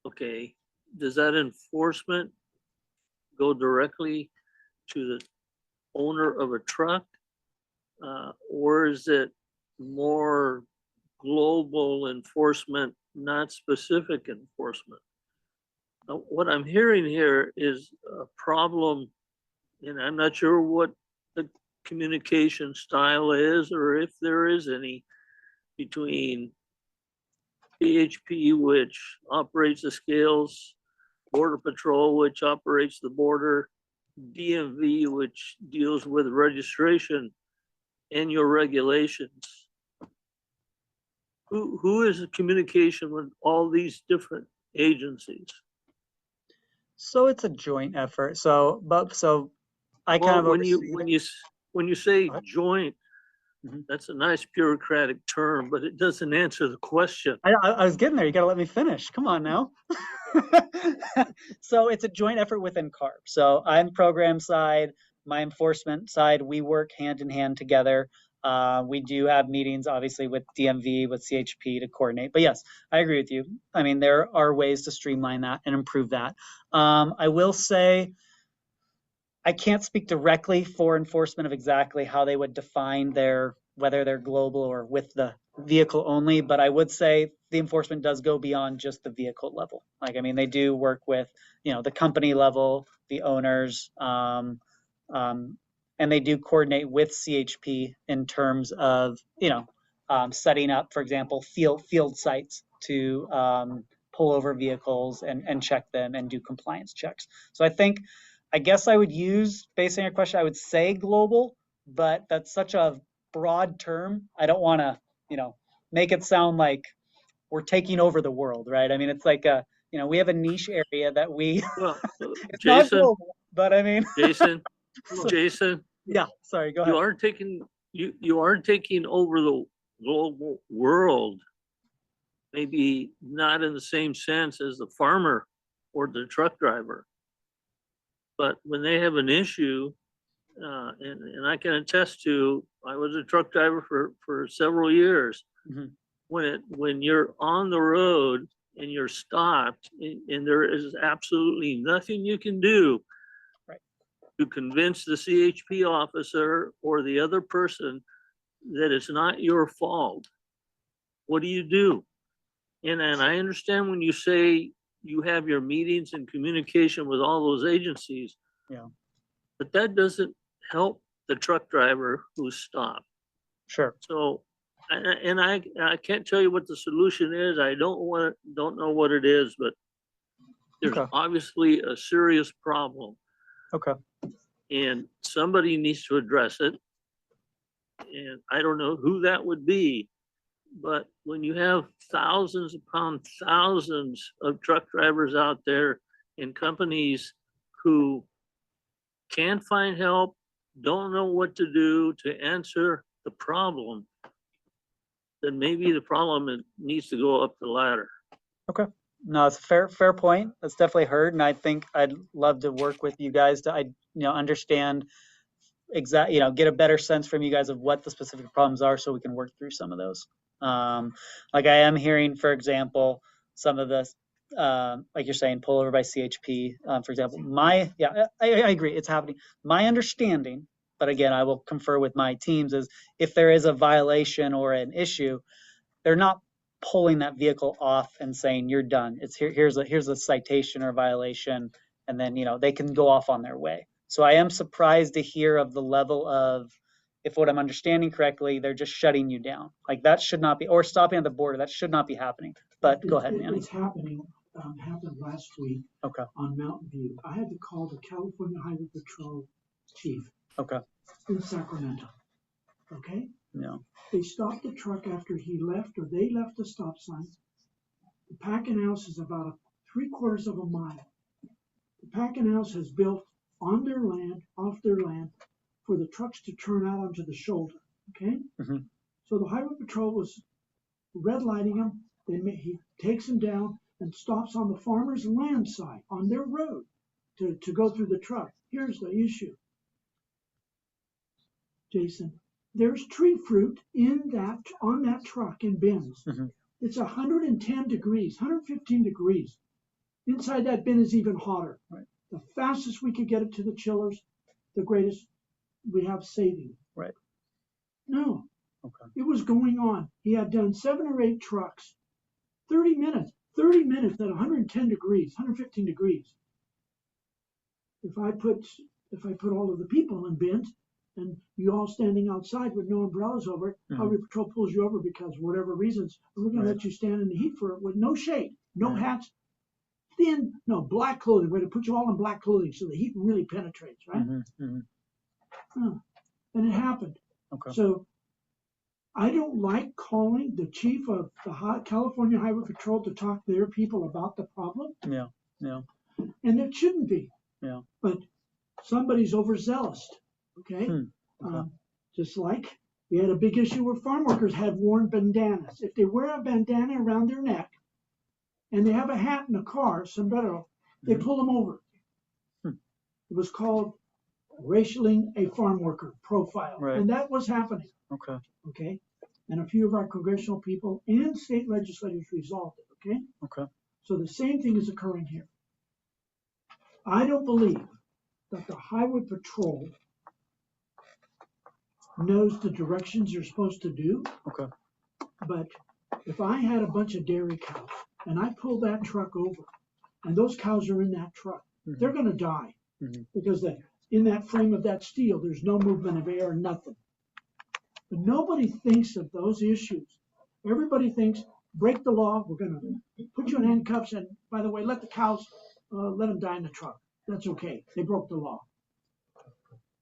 Okay. Does that enforcement go directly to the owner of a truck? Or is it more global enforcement, not specific enforcement? What I'm hearing here is a problem, and I'm not sure what the communication style is, or if there is any, between PHP, which operates the scales, Border Patrol, which operates the border, DMV, which deals with registration, and your regulations. Who is the communication with all these different agencies? So it's a joint effort. So I kind of when you say joint, that's a nice bureaucratic term, but it doesn't answer the question. I was getting there. You got to let me finish. Come on now. So it's a joint effort within CARB. So I'm program side, my enforcement side. We work hand in hand together. We do have meetings, obviously, with DMV, with CHP to coordinate. But yes, I agree with you. I mean, there are ways to streamline that and improve that. I will say, I can't speak directly for enforcement of exactly how they would define whether they're global or with the vehicle only, but I would say the enforcement does go beyond just the vehicle level. Like, I mean, they do work with, the company level, the owners, and they do coordinate with CHP in terms of, setting up, for example, field sites to pull over vehicles and check them and do compliance checks. So I guess I would use, based on your question, I would say global, but that's such a broad term. I don't want to, make it sound like we're taking over the world, right? I mean, it's like we have a niche area that we. Well, it's Jason, not global, but I mean. Jason. Yeah, sorry. Go ahead. You aren't taking over the global world. Maybe not in the same sense as the farmer or the truck driver. But when they have an issue, and I can attest to, I was a truck driver for several years. when you're on the road and you're stopped and there is absolutely nothing you can do to convince the CHP officer or the other person that it's not your fault, what do you do? And I understand when you say you have your meetings and communication with all those agencies, Yeah. but that doesn't help the truck driver who's stopped. Sure. So, and I can't tell you what the solution is. I don't know what it is, but there's obviously a serious problem. Okay. And somebody needs to address it. And I don't know who that would be, but when you have thousands upon thousands of truck drivers out there and companies who can't find help, don't know what to do to answer the problem, then maybe the problem needs to go up the ladder. Okay. No, it's a fair point. That's definitely heard. And I think I'd love to work with you guys to, understand exactly, get a better sense from you guys of what the specific problems are so we can work through some of those. Like I am hearing, for example, some of the, like you're saying, pull over by CHP, for example. I agree, it's happening. My understanding, but again, I will confer with my teams, is if there is a violation or an issue, they're not pulling that vehicle off and saying you're done. It's here's a citation or violation, and then they can go off on their way. So I am surprised to hear of the level of, if what I'm understanding correctly, they're just shutting you down. Like that should not be, or stopping at the border. That should not be happening. But go ahead, Manny. It's happening. Happened last week. Okay. On Mountain View. I had to call the California Highway Patrol chief. Okay. In Sacramento. Okay. Yeah. They stopped the truck after he left, or they left the stop sign. The packing house is about 3/4 of a mile. The packing house has built on their land, off their land, for the trucks to turn out onto the shoulder. Okay. Mm-hmm. So the Highway Patrol was red lighting them. He takes them down and stops on the farmer's land side on their road to go through the truck. Here's the issue, Jason. There's tree fruit on that truck in bins. Mm-hmm. It's 110 degrees, 115 degrees. Inside that bin is even hotter. Right. The fastest we could get it to the chillers, the greatest we have saving. Right. No. Okay. It was going on. He had done 7 or 8 trucks. 30 minutes at 110 degrees, 115 degrees. If I put all of the people in bins, and you all standing outside with no umbrellas over it, Mm-hmm. Highway Patrol pulls you over because whatever reasons, we're going to let you stand in the heat with no shade, no hats, black clothing. We're going to put you all in black clothing so the heat really penetrates, right? Mm-hmm. Mm-hmm. And it happened. Okay. So I don't like calling the chief of the California Highway Patrol to talk to their people about the problem. Yeah. Yeah. And it shouldn't be. Yeah. But somebody's overzealous. Okay. Okay. Just like we had a big issue where farm workers had worn bandanas. If they wear a bandana around their neck and they have a hat in a car, sombrero, they pull them over. It was called racialing a farm worker profile. Right. And that was happening. Okay. Okay. And a few of our congressional people and state legislators resolved it. Okay. Okay. So the same thing is occurring here. I don't believe that the Highway Patrol knows the directions you're supposed to do. Okay. But if I had a bunch of dairy cows and I pull that truck over and those cows are in that truck, Mm-hmm. they're going to die Mm-hmm. because in that frame of that steel, there's no movement of air, nothing. But nobody thinks of those issues. Everybody thinks, break the law, we're going to put you in handcuffs, and by the way, let the cows, let them die in the truck. That's okay. They broke the law.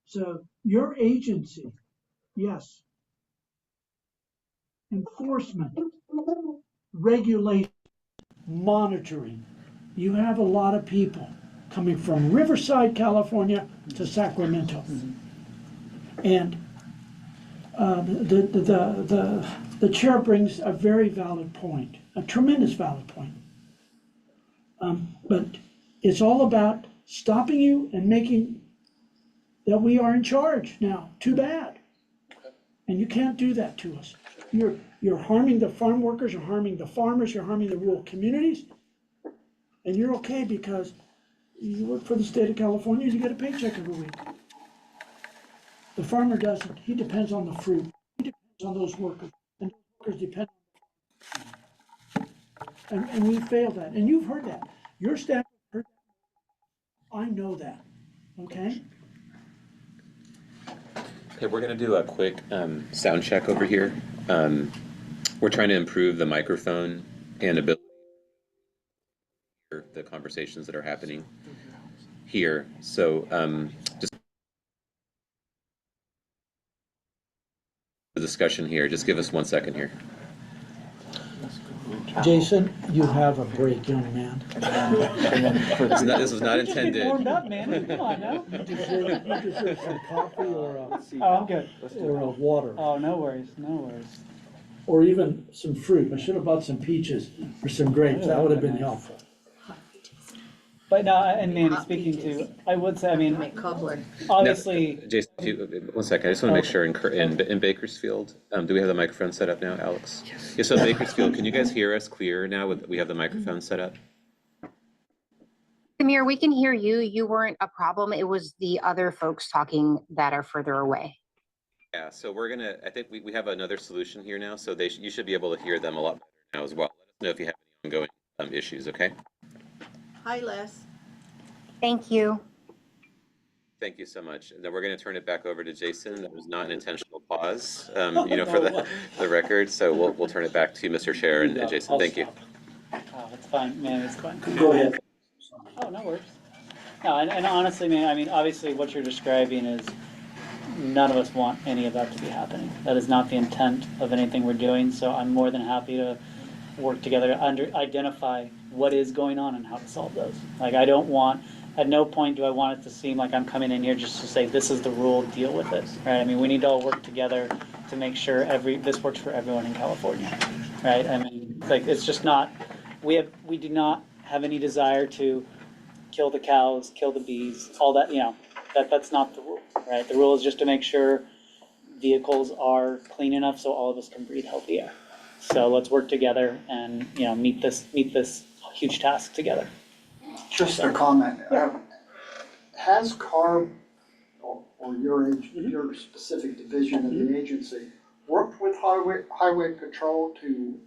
So your agency, yes, enforcement, regulation, monitoring. You have a lot of people coming from Riverside, California to Sacramento. And the chair brings a very valid point, a tremendous valid point. But it's all about stopping you and making that we are in charge now. Too bad. And you can't do that to us. you're harming the farm workers, you're harming the farmers, you're harming the rural communities. And you're okay because you work for the state of California, you get a paycheck every week. The farmer doesn't, he depends on the fruit, he depends on those workers, and those workers depend on the farm. And we failed that, and you've heard that. Your staff heard that. I know that, okay? Okay, we're gonna do a quick sound check over here. We're trying to improve the microphone and ability to hear the conversations that are happening here. So just the discussion here. Just give us 1 second here. Jason, you have a break, young man. This was not You're just getting intended. warmed up, man. Come on now. You deserve some coffee or Oh, I'm good. a water. Oh, no worries, no worries. Or even some fruit. I should have bought some peaches or some grapes. That would have been helpful. But no, and Mandy, speaking to, I would say, I mean, obviously. Now, Jason, 1 second. I just want to make sure in Bakersfield, do we have the microphone set up now, Alex? Yes. Yeah, so Bakersfield, can you guys hear us clear now? We have the microphone set up? Samir, we can hear you. You weren't a problem. It was the other folks talking that are further away. Yeah, so we're gonna, I think we have another solution here now, so you should be able to hear them a lot better now as well. Let us know if you have any ongoing issues, okay? Hi, Les. Thank you. Thank you so much. And then we're gonna turn it back over to Jason. That was not an intentional pause, for the record. So we'll turn it back to Mr. Chair and Jason. Thank you. Oh, it's fine, man, it's fine. Go ahead. Oh, no worries. No, and honestly, man, I mean, obviously what you're describing is none of us want any of that to be happening. That is not the intent of anything we're doing. So I'm more than happy to work together to identify what is going on and how to solve those. Like, I don't want, at no point do I want it to seem like I'm coming in here just to say, this is the rule, deal with it, right? I mean, we need to all work together to make sure this works for everyone in California, right? I mean, like, it's just not, we do not have any desire to kill the cows, kill the bees, all that, that's not the rule, right? The rule is just to make sure vehicles are clean enough so all of us can breathe healthy air. So let's work together and, meet this huge task together. Just a comment. Has CARB or your specific division of the agency worked with Highway Patrol to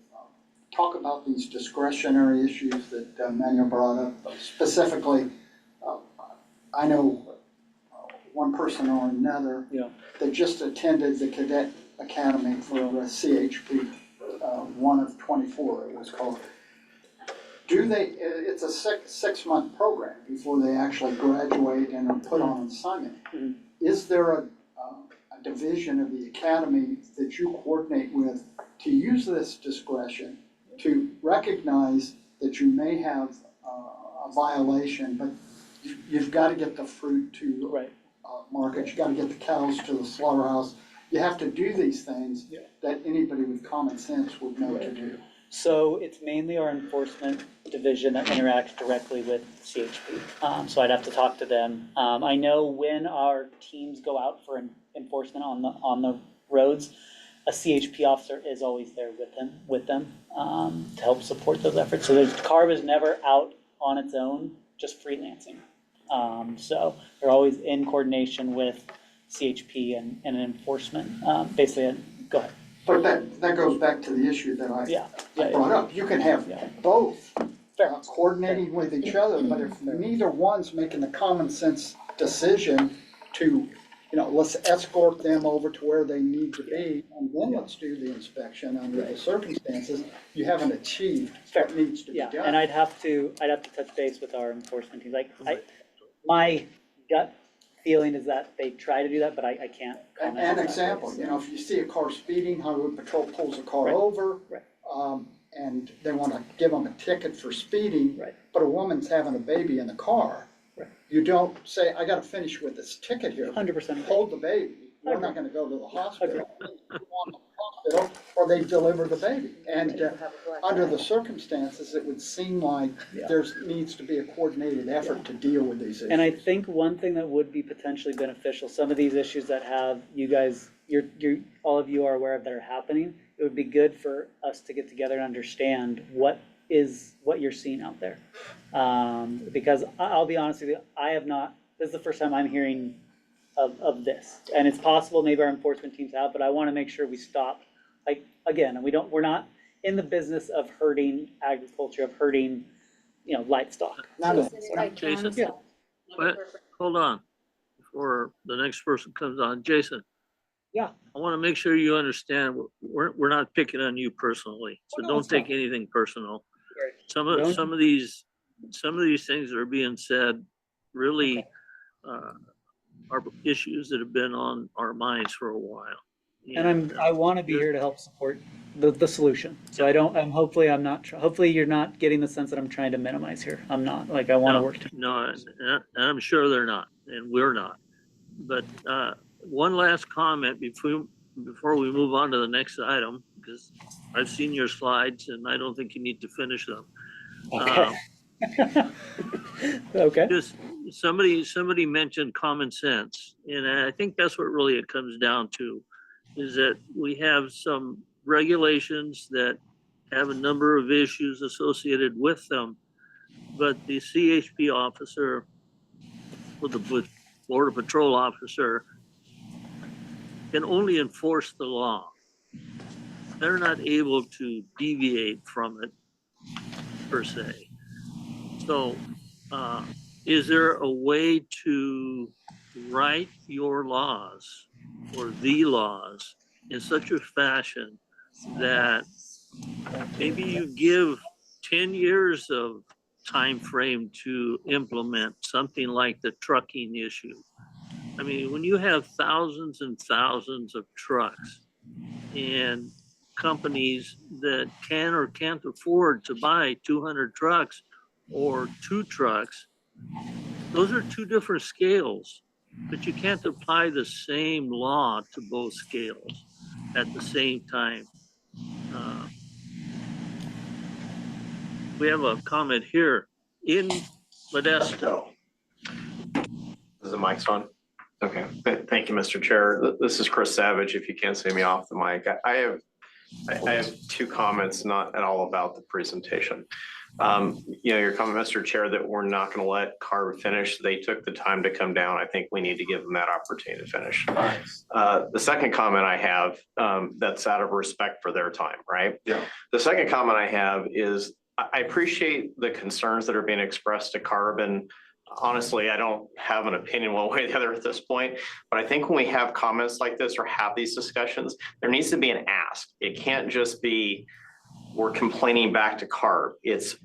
talk about these discretionary issues that Manuel brought up? Specifically, I know one person or another that just attended the Cadet Academy for CHP, 1 of 24 it was called. It's a six-month program before they actually graduate and are put on assignment. Is there a division of the academy that you coordinate with to use this discretion to recognize that you may have a violation, but you've got to get the fruit to market, you got to get the cows to the slaughterhouse. You have to do these things that anybody with common sense would know to do. So it's mainly our enforcement division that interacts directly with CHP. So I'd have to talk to them. I know when our teams go out for enforcement on the roads, a CHP officer is always there with them to help support those efforts. So CARB is never out on its own, just freelancing. So they're always in coordination with CHP and enforcement. Basically, go ahead. But that goes back to the issue that I brought up. You can have both coordinating with each other, but if neither one's making the common sense decision to, let's escort them over to where they need to be, and then let's do the inspection under the circumstances, you haven't achieved what needs to be done. And I'd have to touch base with our enforcement team. My gut feeling is that they try to do that, but I can't comment. An example, if you see a car speeding, Highway Patrol pulls a car over, and they want to give them a ticket for speeding, but a woman's having a baby in the car. You don't say, I got to finish with this ticket here. 100%. Hold the baby. We're not going to go to the hospital. hospital or they deliver the baby. And under the circumstances, it would seem like there needs to be a coordinated effort to deal with these issues. And I think one thing that would be potentially beneficial, some of these issues that have you guys, all of you are aware of that are happening, it would be good for us to get together and understand what you're seeing out there. Because I'll be honest with you, this is the first time I'm hearing of this. And it's possible maybe our enforcement teams have, but I want to make sure we stop. Like, again, we're not in the business of hurting agriculture, of hurting, livestock. Jason, but hold on, before the next person comes on. Jason. Yeah. I want to make sure you understand, we're not picking on you personally, so don't take anything personal. Some of these things that are being said really are issues that have been on our minds for a while. And I want to be here to help support the solution. So hopefully you're not getting the sense that I'm trying to minimize here. I'm not, I want to work. No, and I'm sure they're not, and we're not. But one last comment before we move on to the next item, because I've seen your slides and I don't think you need to finish them. Okay. Okay. Just somebody mentioned common sense, and I think that's what really it comes down to, is that we have some regulations that have a number of issues associated with them, but the CHP officer or the Border Patrol officer can only enforce the law. They're not able to deviate from it per se. So is there a way to write your laws or the laws in such a fashion that maybe you give 10 years of time frame to implement something like the trucking issue? I mean, when you have thousands and thousands of trucks and companies that can or can't afford to buy 200 trucks or 2 trucks, those are 2 different scales, but you can't apply the same law to both scales at the same time. We have a comment here in Modesto. Is the mic on? Okay, thank you, Mr. Chair. This is Chris Savage, if you can't see me off the mic. I have 2 comments, not at all about the presentation. Your comment, Mr. Chair, that we're not going to let CARB finish. They took the time to come down. I think we need to give them that opportunity to finish. The second comment I have, that's out of respect for their time, right? Yeah. The second comment I have is I appreciate the concerns that are being expressed to CARB, and honestly, I don't have an opinion one way or the other at this point, but I think when we have comments like this or have these discussions, there needs to be an ask. It can't just be, we're complaining back to CARB. It's,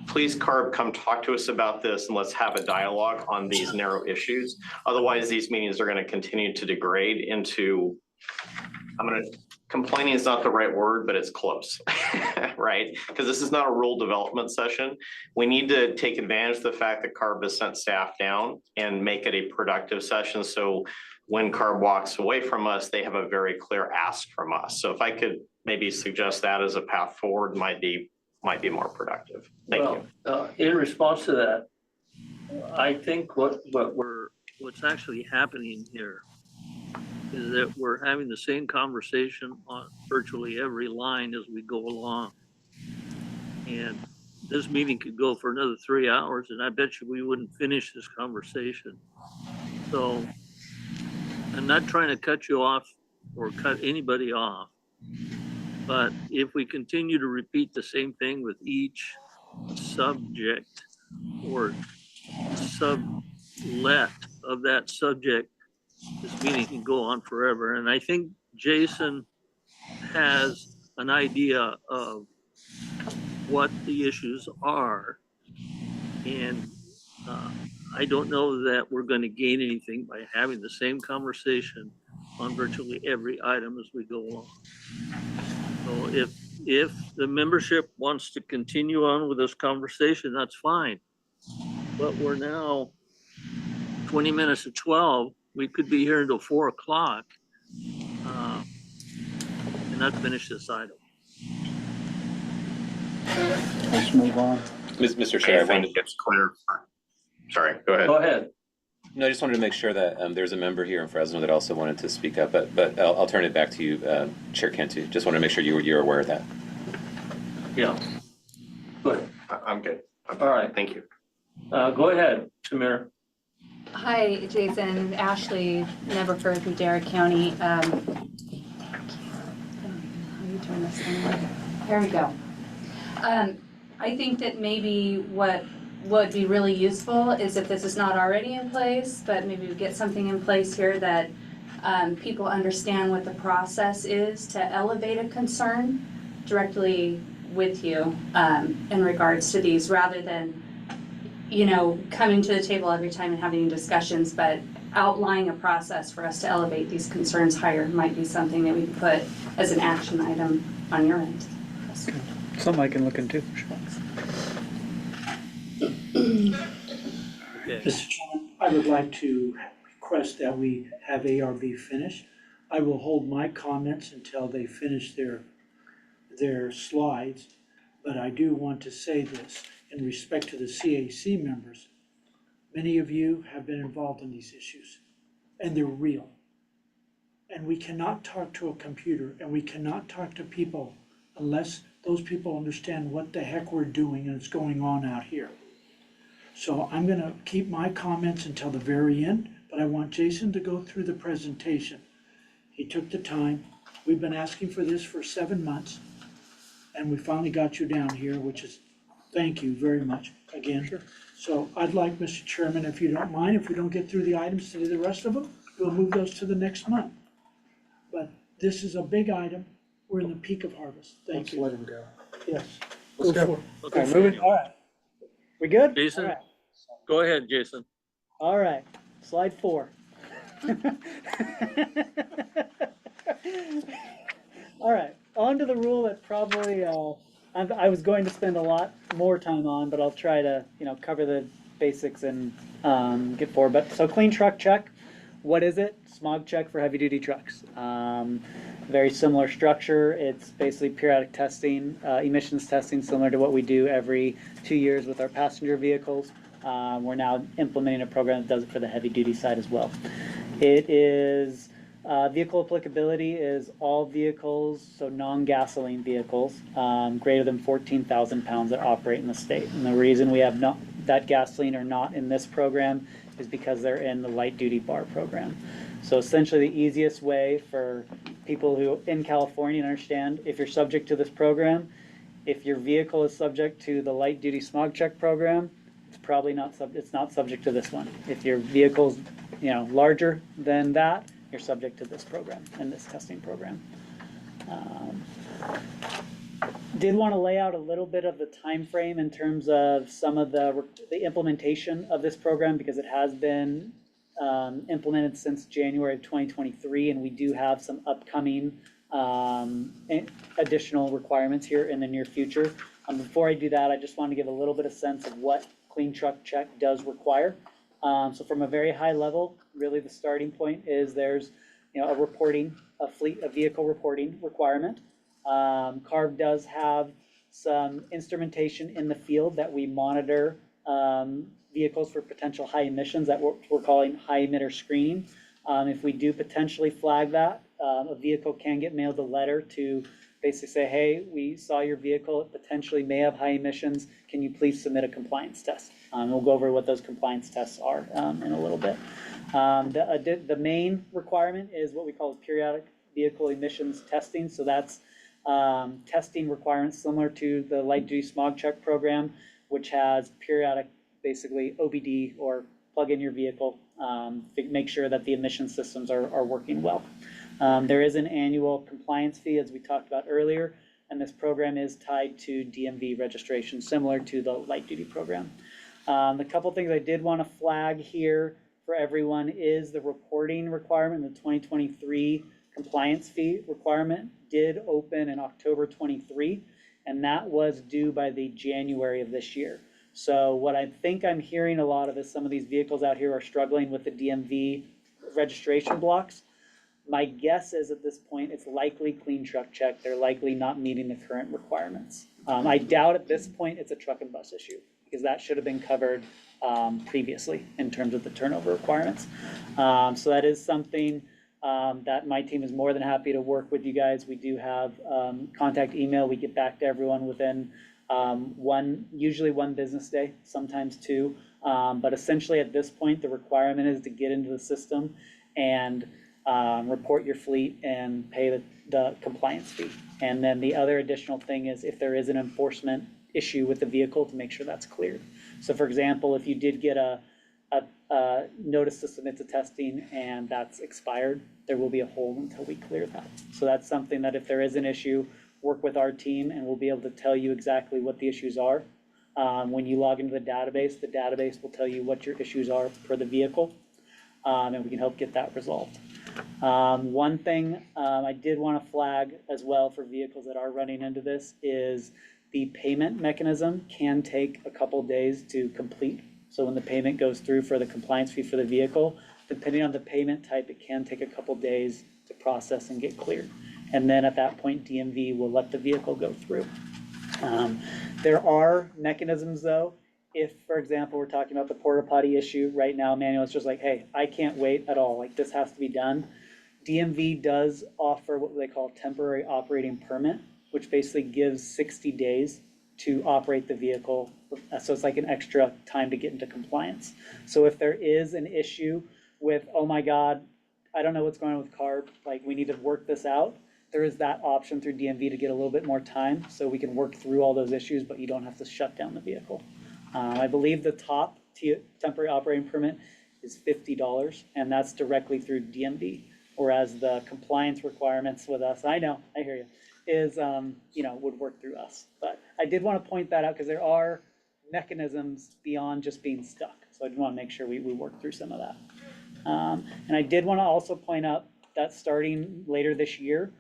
please CARB, come talk to us about this and let's have a dialogue on these narrow issues. Otherwise, these meetings are going to continue to degrade into, complaining is not the right word, but it's close, right? Because this is not a rule development session. We need to take advantage of the fact that CARB has sent staff down and make it a productive session. So when CARB walks away from us, they have a very clear ask from us. So if I could maybe suggest that as a path forward, might be more productive. Thank you. In response to that, I think what's actually happening here is that we're having the same conversation on virtually every line as we go along. And this meeting could go for another 3 hours, and I bet you we wouldn't finish this conversation. So I'm not trying to cut you off or cut anybody off, but if we continue to repeat the same thing with each subject or sublet of that subject, this meeting can go on forever. And I think Jason has an idea of what the issues are. And I don't know that we're going to gain anything by having the same conversation on virtually every item as we go along. So if the membership wants to continue on with this conversation, that's fine. But we're now 20 minutes to 12. We could be here until 4 o'clock. And that finish this item. Let's move on. Mr. Chair, I wanted, it's clear. Sorry, go ahead. Go ahead. no, I just wanted to make sure that there's a member here in Fresno that also wanted to speak up, but I'll turn it back to you, Chair Cantu. Just want to make sure you're aware of that. Yeah. Good. I'm good. All right. Thank you. Go ahead, Samir. Hi, Jason, Ashley, Neverford from Dare County. How do you turn this thing on? There we go. I think that maybe what would be really useful is if this is not already in place, but maybe we get something in place here that people understand what the process is to elevate a concern directly with you in regards to these, rather than coming to the table every time and having discussions, but outlining a process for us to elevate these concerns higher might be something that we could put as an action item on your end. Something I can look into. Okay. Mr. Chairman, I would like to request that we have ARB finish. I will hold my comments until they finish their slides, but I do want to say this in respect to the CAC members. Many of you have been involved in these issues, and they're real. And we cannot talk to a computer, and we cannot talk to people unless those people understand what the heck we're doing and it's going on out here. So I'm gonna keep my comments until the very end, but I want Jason to go through the presentation. He took the time. We've been asking for this for 7 months, and we finally got you down here, which is, thank you very much again. Sure. So I'd like, Mr. Chairman, if you don't mind, if we don't get through the items today, the rest of them, we'll move those to the next month. But this is a big item. We're in the peak of harvest. Thank you. Let him go. Yes. Let's go. for it. Okay, moving. All right. We good? Jason, All right. go ahead, Jason. All right. Slide 4. All right. On to the rule that probably I was going to spend a lot more time on, but I'll try to cover the basics and get forward. But so clean truck check. What is it? Smog check for heavy duty trucks. Very similar structure. It's basically periodic testing, emissions testing, similar to what we do every 2 years with our passenger vehicles. We're now implementing a program that does it for the heavy duty side as well. It is vehicle applicability is all vehicles, so non-gasoline vehicles, greater than 14,000 pounds that operate in the state. And the reason we have not that gasoline are not in this program is because they're in the light duty bar program. So essentially the easiest way for people who in California understand, if you're subject to this program, if your vehicle is subject to the light duty smog check program, it's probably not it's not subject to this one. If your vehicle's larger than that, you're subject to this program and this testing program. Did want to lay out a little bit of the time frame in terms of some of the implementation of this program, because it has been implemented since January of 2023, and we do have some upcoming additional requirements here in the near future. Before I do that, I just want to give a little bit of sense of what Clean Truck Check does require. So from a very high level, really the starting point is there's a vehicle reporting requirement. CARB does have some instrumentation in the field that we monitor vehicles for potential high emissions that we're calling high emitter screening. If we do potentially flag that, a vehicle can get mailed a letter to basically say, hey, we saw your vehicle, it potentially may have high emissions. Can you please submit a compliance test? We'll go over what those compliance tests are in a little bit. The main requirement is what we call periodic vehicle emissions testing. So that's testing requirements similar to the light duty smog check program, which has periodic, basically OBD or plug in your vehicle, make sure that the emission systems are working well. There is an annual compliance fee, as we talked about earlier, and this program is tied to DMV registration, similar to the light duty program. The couple things I did want to flag here for everyone is the reporting requirement. The 2023 compliance fee requirement did open in October 23, and that was due by the January of this year. So what I think I'm hearing a lot of is some of these vehicles out here are struggling with the DMV registration blocks. My guess is at this point, it's likely clean truck check. They're likely not meeting the current requirements. I doubt at this point it's a truck and bus issue because that should have been covered previously in terms of the turnover requirements. So that is something that my team is more than happy to work with you guys. We do have contact email. We get back to everyone within usually one business day, sometimes two. But essentially at this point, the requirement is to get into the system and report your fleet and pay the compliance fee. And then the other additional thing is if there is an enforcement issue with the vehicle, to make sure that's cleared. So for example, if you did get a notice to submit to testing and that's expired, there will be a hold until we clear that. So that's something that if there is an issue, work with our team and we'll be able to tell you exactly what the issues are. When you log into the database will tell you what your issues are for the vehicle, and we can help get that resolved. One thing I did want to flag as well for vehicles that are running into this is the payment mechanism can take a couple days to complete. So when the payment goes through for the compliance fee for the vehicle, depending on the payment type, it can take a couple days to process and get cleared. And then at that point, DMV will let the vehicle go through. There are mechanisms though. If, for example, we're talking about the porta potty issue right now, Manuel, it's just like, hey, I can't wait at all. Like this has to be done. DMV does offer what they call temporary operating permit, which basically gives 60 days to operate the vehicle. So it's like an extra time to get into compliance. So if there is an issue with, oh my God, I don't know what's going on with CARB, like we need to work this out, there is that option through DMV to get a little bit more time so we can work through all those issues, but you don't have to shut down the vehicle. I believe the top temporary operating permit is $50, and that's directly through DMV, whereas the compliance requirements with us, I know, I hear you, is, would work through us. But I did want to point that out because there are mechanisms beyond just being stuck. So I just want to make sure we work through some of that. And I did want to also point out that starting later this year,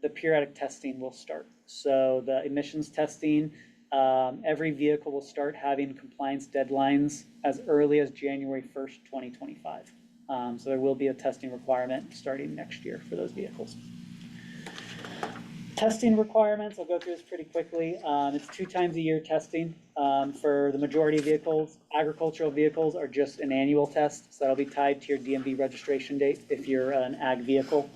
the periodic testing will start. So the emissions testing, every vehicle will start having compliance deadlines as early as January 1st, 2025. So there will be a testing requirement starting next year for those vehicles. Testing requirements, I'll go through this pretty quickly. It's 2 times a year testing. For the majority of vehicles, agricultural vehicles are just an annual test. So that'll be tied to your DMV registration date if you're an ag vehicle.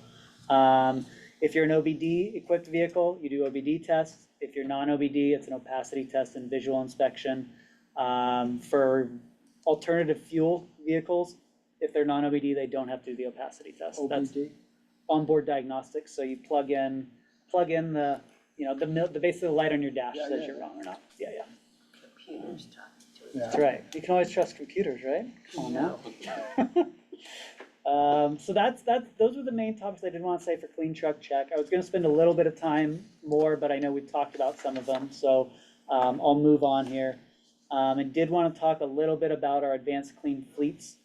If you're an OBD equipped vehicle, you do OBD tests. If you're non-OBD, it's an opacity test and visual inspection. For alternative fuel vehicles, if they're non-OBD, they don't have to do the opacity test. OBD? That's onboard diagnostics. So you plug in the, the basically the light on your dash says you're wrong or not. Yeah. Computers talking to each That's right. You can always trust computers, right? Come on now. So those were the main topics I did want to say for clean truck check. I was going to spend a little bit of time more, but I know we've talked about some of them, so I'll move on here. I did want to talk a little bit about our advanced clean fleets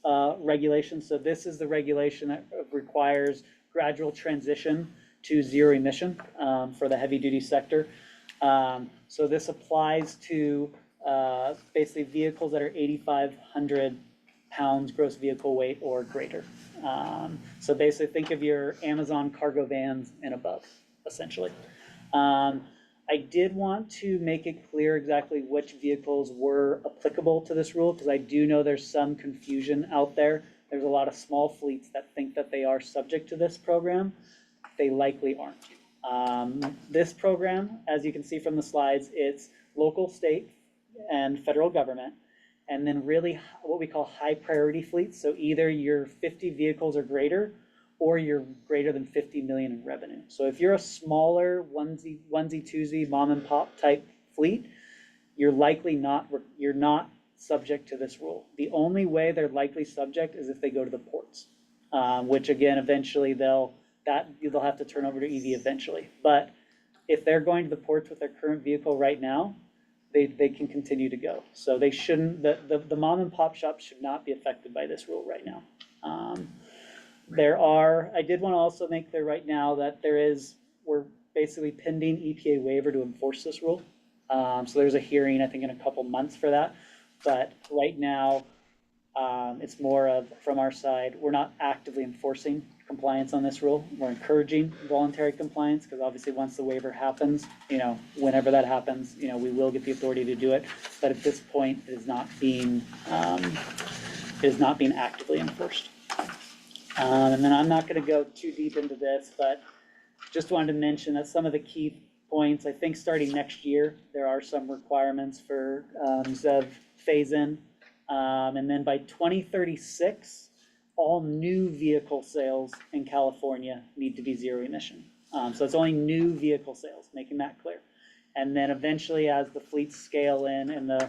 regulation. So this is the regulation that requires gradual transition to zero emission for the heavy duty sector. So this applies to basically vehicles that are 8,500 pounds gross vehicle weight or greater. So basically think of your Amazon cargo vans and above, essentially. I did want to make it clear exactly which vehicles were applicable to this rule, because I do know there's some confusion out there. There's a lot of small fleets that think that they are subject to this program. They likely aren't. This program, as you can see from the slides, it's local, state, and federal government. And then really what we call high priority fleets. So either you're 50 vehicles or greater, or you're greater than 50 million in revenue. So if you're a smaller onesie, twosie, mom and pop type fleet, you're likely not subject to this rule. The only way they're likely subject is if they go to the ports, which again, eventually they'll have to turn over to EV eventually. But if they're going to the ports with their current vehicle right now, they can continue to go. So they shouldn't, the mom and pop shops should not be affected by this rule right now. I did want to also make clear right now that we're basically pending EPA waiver to enforce this rule. So there's a hearing, I think in a couple months for that. But right now, it's more of, from our side, we're not actively enforcing compliance on this rule. We're encouraging voluntary compliance because obviously once the waiver happens, whenever that happens, we will get the authority to do it. But at this point, it is not being actively enforced. And then I'm not going to go too deep into this, but just wanted to mention that some of the key points, I think starting next year, there are some requirements for ZEV phase-in. And then by 2036, all new vehicle sales in California need to be zero emission. So it's only new vehicle sales, making that clear. And then eventually as the fleets scale in and the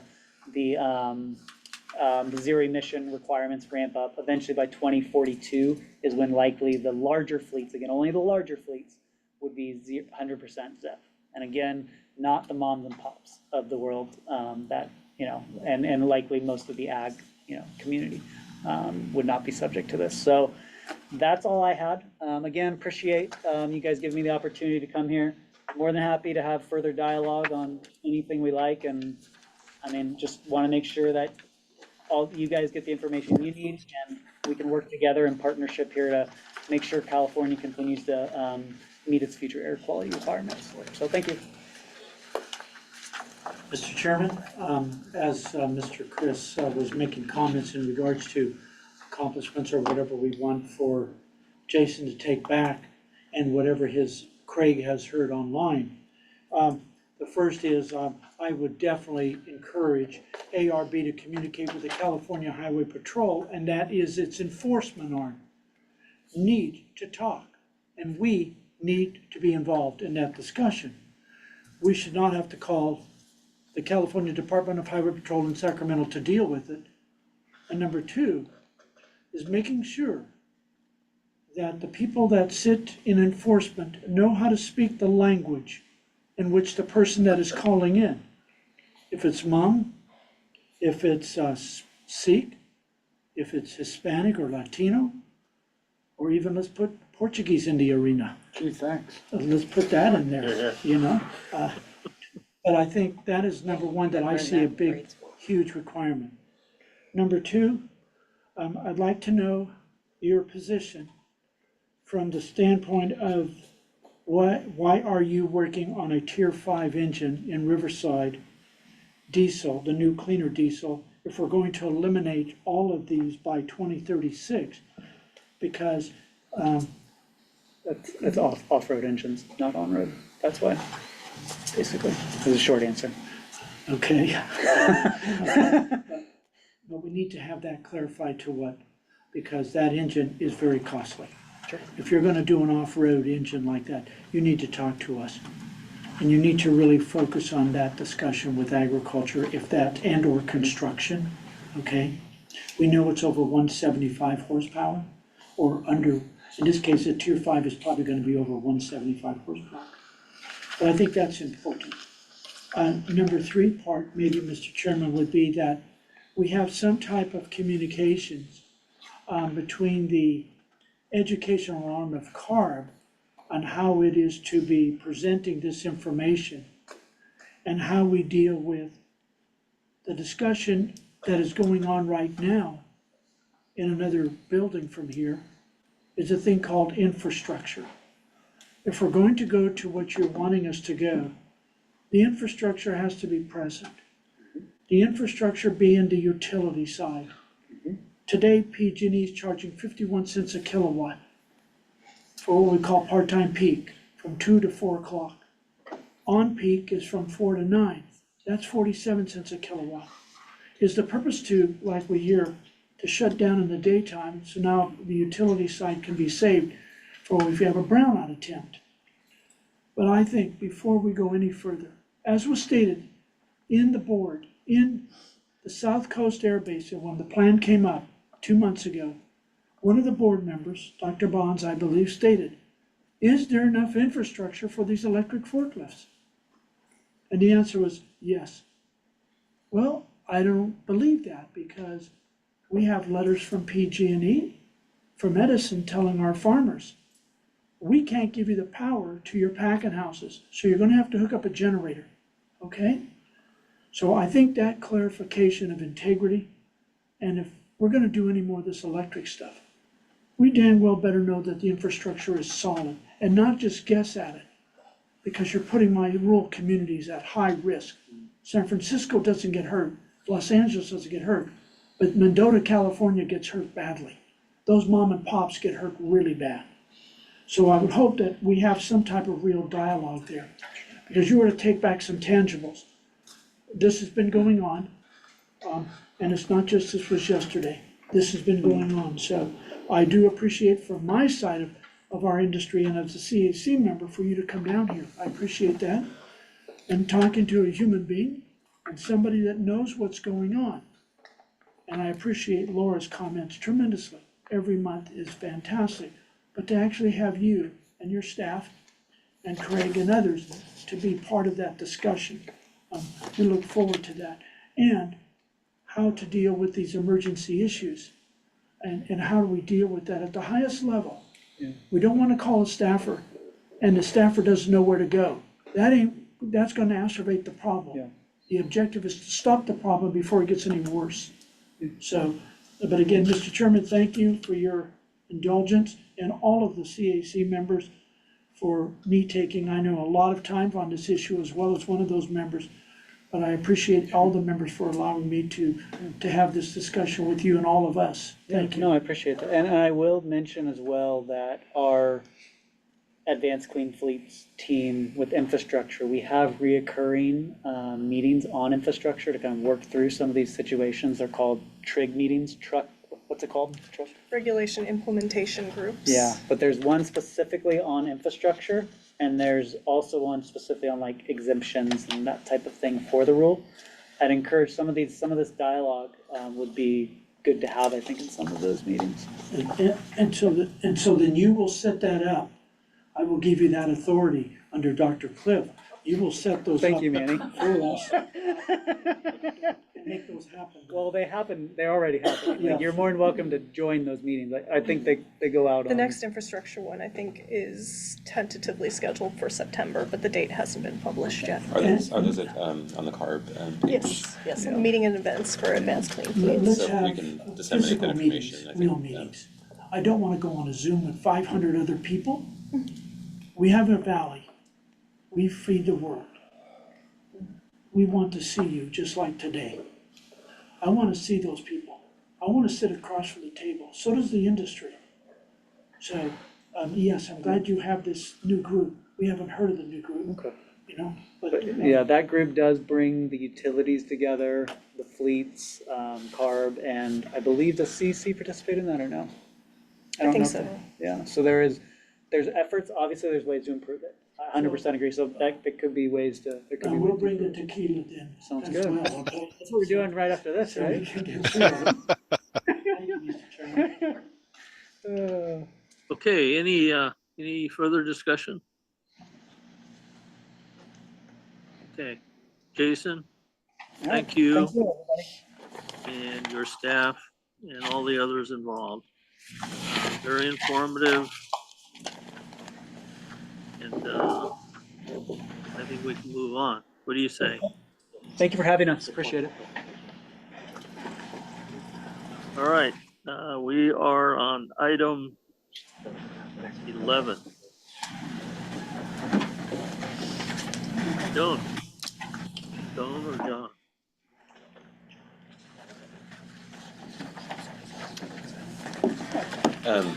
zero emission requirements ramp up, eventually by 2042 is when likely the larger fleets, again, only the larger fleets would be 100% ZEV. And again, not the moms and pops of the world that, and likely most of the ag, community would not be subject to this. So that's all I had. Again, appreciate you guys giving me the opportunity to come here. More than happy to have further dialogue on anything we like. And I mean, just want to make sure that all you guys get the information you need and we can work together in partnership here to make sure California continues to meet its future air quality requirements. So thank you. Mr. Chairman, as Mr. Chris was making comments in regards to accomplishments or whatever we want for Jason to take back and whatever Craig has heard online. The first is I would definitely encourage ARB to communicate with the California Highway Patrol, and that is its enforcement arm. Need to talk, and we need to be involved in that discussion. We should not have to call the California Department of Highway Patrol in Sacramento to deal with it. And number two is making sure that the people that sit in enforcement know how to speak the language in which the person that is calling in, if it's Hmong, if it's Sikh, if it's Hispanic or Latino, or even let's put Portuguese in the arena. Gee, thanks. Let's put that in there, But I think that is number one that I see a big, huge requirement. Number two, I'd like to know your position from the standpoint of why are you working on a Tier 5 engine in Riverside diesel, the new cleaner diesel, if we're going to eliminate all of these by 2036? Because it's off-road engines, not on-road. That's why, basically, is a short answer. Okay. But we need to have that clarified to what, because that engine is very costly. Sure. If you're gonna do an off-road engine like that, you need to talk to us. And you need to really focus on that discussion with agriculture, if that, and or construction, okay? We know it's over 175 horsepower, or under, in this case, a Tier 5 is probably gonna be over 175 horsepower. But I think that's important. Number three part, maybe, Mr. Chairman, would be that we have some type of communications between the educational arm of CARB on how it is to be presenting this information and how we deal with the discussion that is going on right now in another building from here is a thing called infrastructure. If we're going to go to what you're wanting us to go, the infrastructure has to be present. The infrastructure being the utility side. Today, PG&E is charging 51 cents a kilowatt for what we call part-time peak, from 2 to 4 o'clock. On peak is from 4 to 9. That's 47 cents a kilowatt. Is the purpose to, like we hear, to shut down in the daytime, so now the utility side can be saved for if you have a brownout attempt? But I think before we go any further, as was stated in the board, in the South Coast Air Base, when the plan came up 2 months ago, one of the board members, Dr. Bonds, I believe, stated, is there enough infrastructure for these electric forklifts? And the answer was yes. Well, I don't believe that, because we have letters from PG&E, from Edison, telling our farmers, we can't give you the power to your packing houses, so you're gonna have to hook up a generator, okay? So I think that clarification of integrity, and if we're gonna do any more of this electric stuff, we damn well better know that the infrastructure is solid and not just guess at it, because you're putting my rural communities at high risk. San Francisco doesn't get hurt, Los Angeles doesn't get hurt, but Mendota, California gets hurt badly. Those mom and pops get hurt really bad. So I would hope that we have some type of real dialogue there, because you were to take back some tangibles. This has been going on, and it's not just this was yesterday. This has been going on. So I do appreciate from my side of our industry and as a CAC member for you to come down here. I appreciate that. And talking to a human being and somebody that knows what's going on. And I appreciate Laura's comments tremendously. Every month is fantastic. But to actually have you and your staff and Craig and others to be part of that discussion, we look forward to that. And how to deal with these emergency issues. And how do we deal with that at the highest level? Yeah. We don't want to call a staffer and the staffer doesn't know where to go. That's gonna exacerbate the problem. Yeah. The objective is to stop the problem before it gets any worse. So, but again, Mr. Chairman, thank you for your indulgence and all of the CAC members for me taking, I know, a lot of time on this issue as well as one of those members. But I appreciate all the members for allowing me to have this discussion with you and all of us. Thank you. No, I appreciate that. And I will mention as well that our Advanced Clean Fleets team with infrastructure, we have reoccurring meetings on infrastructure to kind of work through some of these situations. They're called TRIG meetings, what's it called? Regulation Implementation Groups. Yeah, but there's one specifically on infrastructure, and there's also one specifically on like exemptions and that type of thing for the rule. I'd encourage some of this dialogue would be good to have, I think, in some of those meetings. And so then you will set that up. I will give you that authority under Dr. Cliff. You will set those up. Thank you, Manny. For us. And make those happen. Well, they happen, they're already happening. Yeah. Like, you're more than welcome to join those meetings. I think they go out The on. next infrastructure one, I think, is tentatively scheduled for September, but the date hasn't been published yet. Are those on the CARB page? Yes, meeting and events for Advanced Clean Fleets. Let's So have we can disseminate that physical meetings, information, I think, real meetings. I don't want to go on a Zoom with 500 other people. We have a valley. We feed the world. We want to see you just like today. I want to see those people. I want to sit across from the table. So does the industry. So, yes, I'm glad you have this new group. We haven't heard of the new group. Okay. You know, But yeah, that group does bring the utilities together, the fleets, CARB, and I believe the CC participate in that or no? I think so. Yeah, so there's efforts, obviously there's ways to improve it. I 100% agree, so there could be ways to, there could be. we'll ways bring to the tequila then. Sounds as good. well, okay? That's what we're doing right after this, So we right? can get through it. Thank you, Mr. Chairman. Okay, any further discussion? Okay, Jason, thank you. Thank you, everybody. And your staff and all the others involved. Very informative. And I think we can move on. What do you say? Thank you for having us, appreciate it. All right, we are on item 11. Joan or John?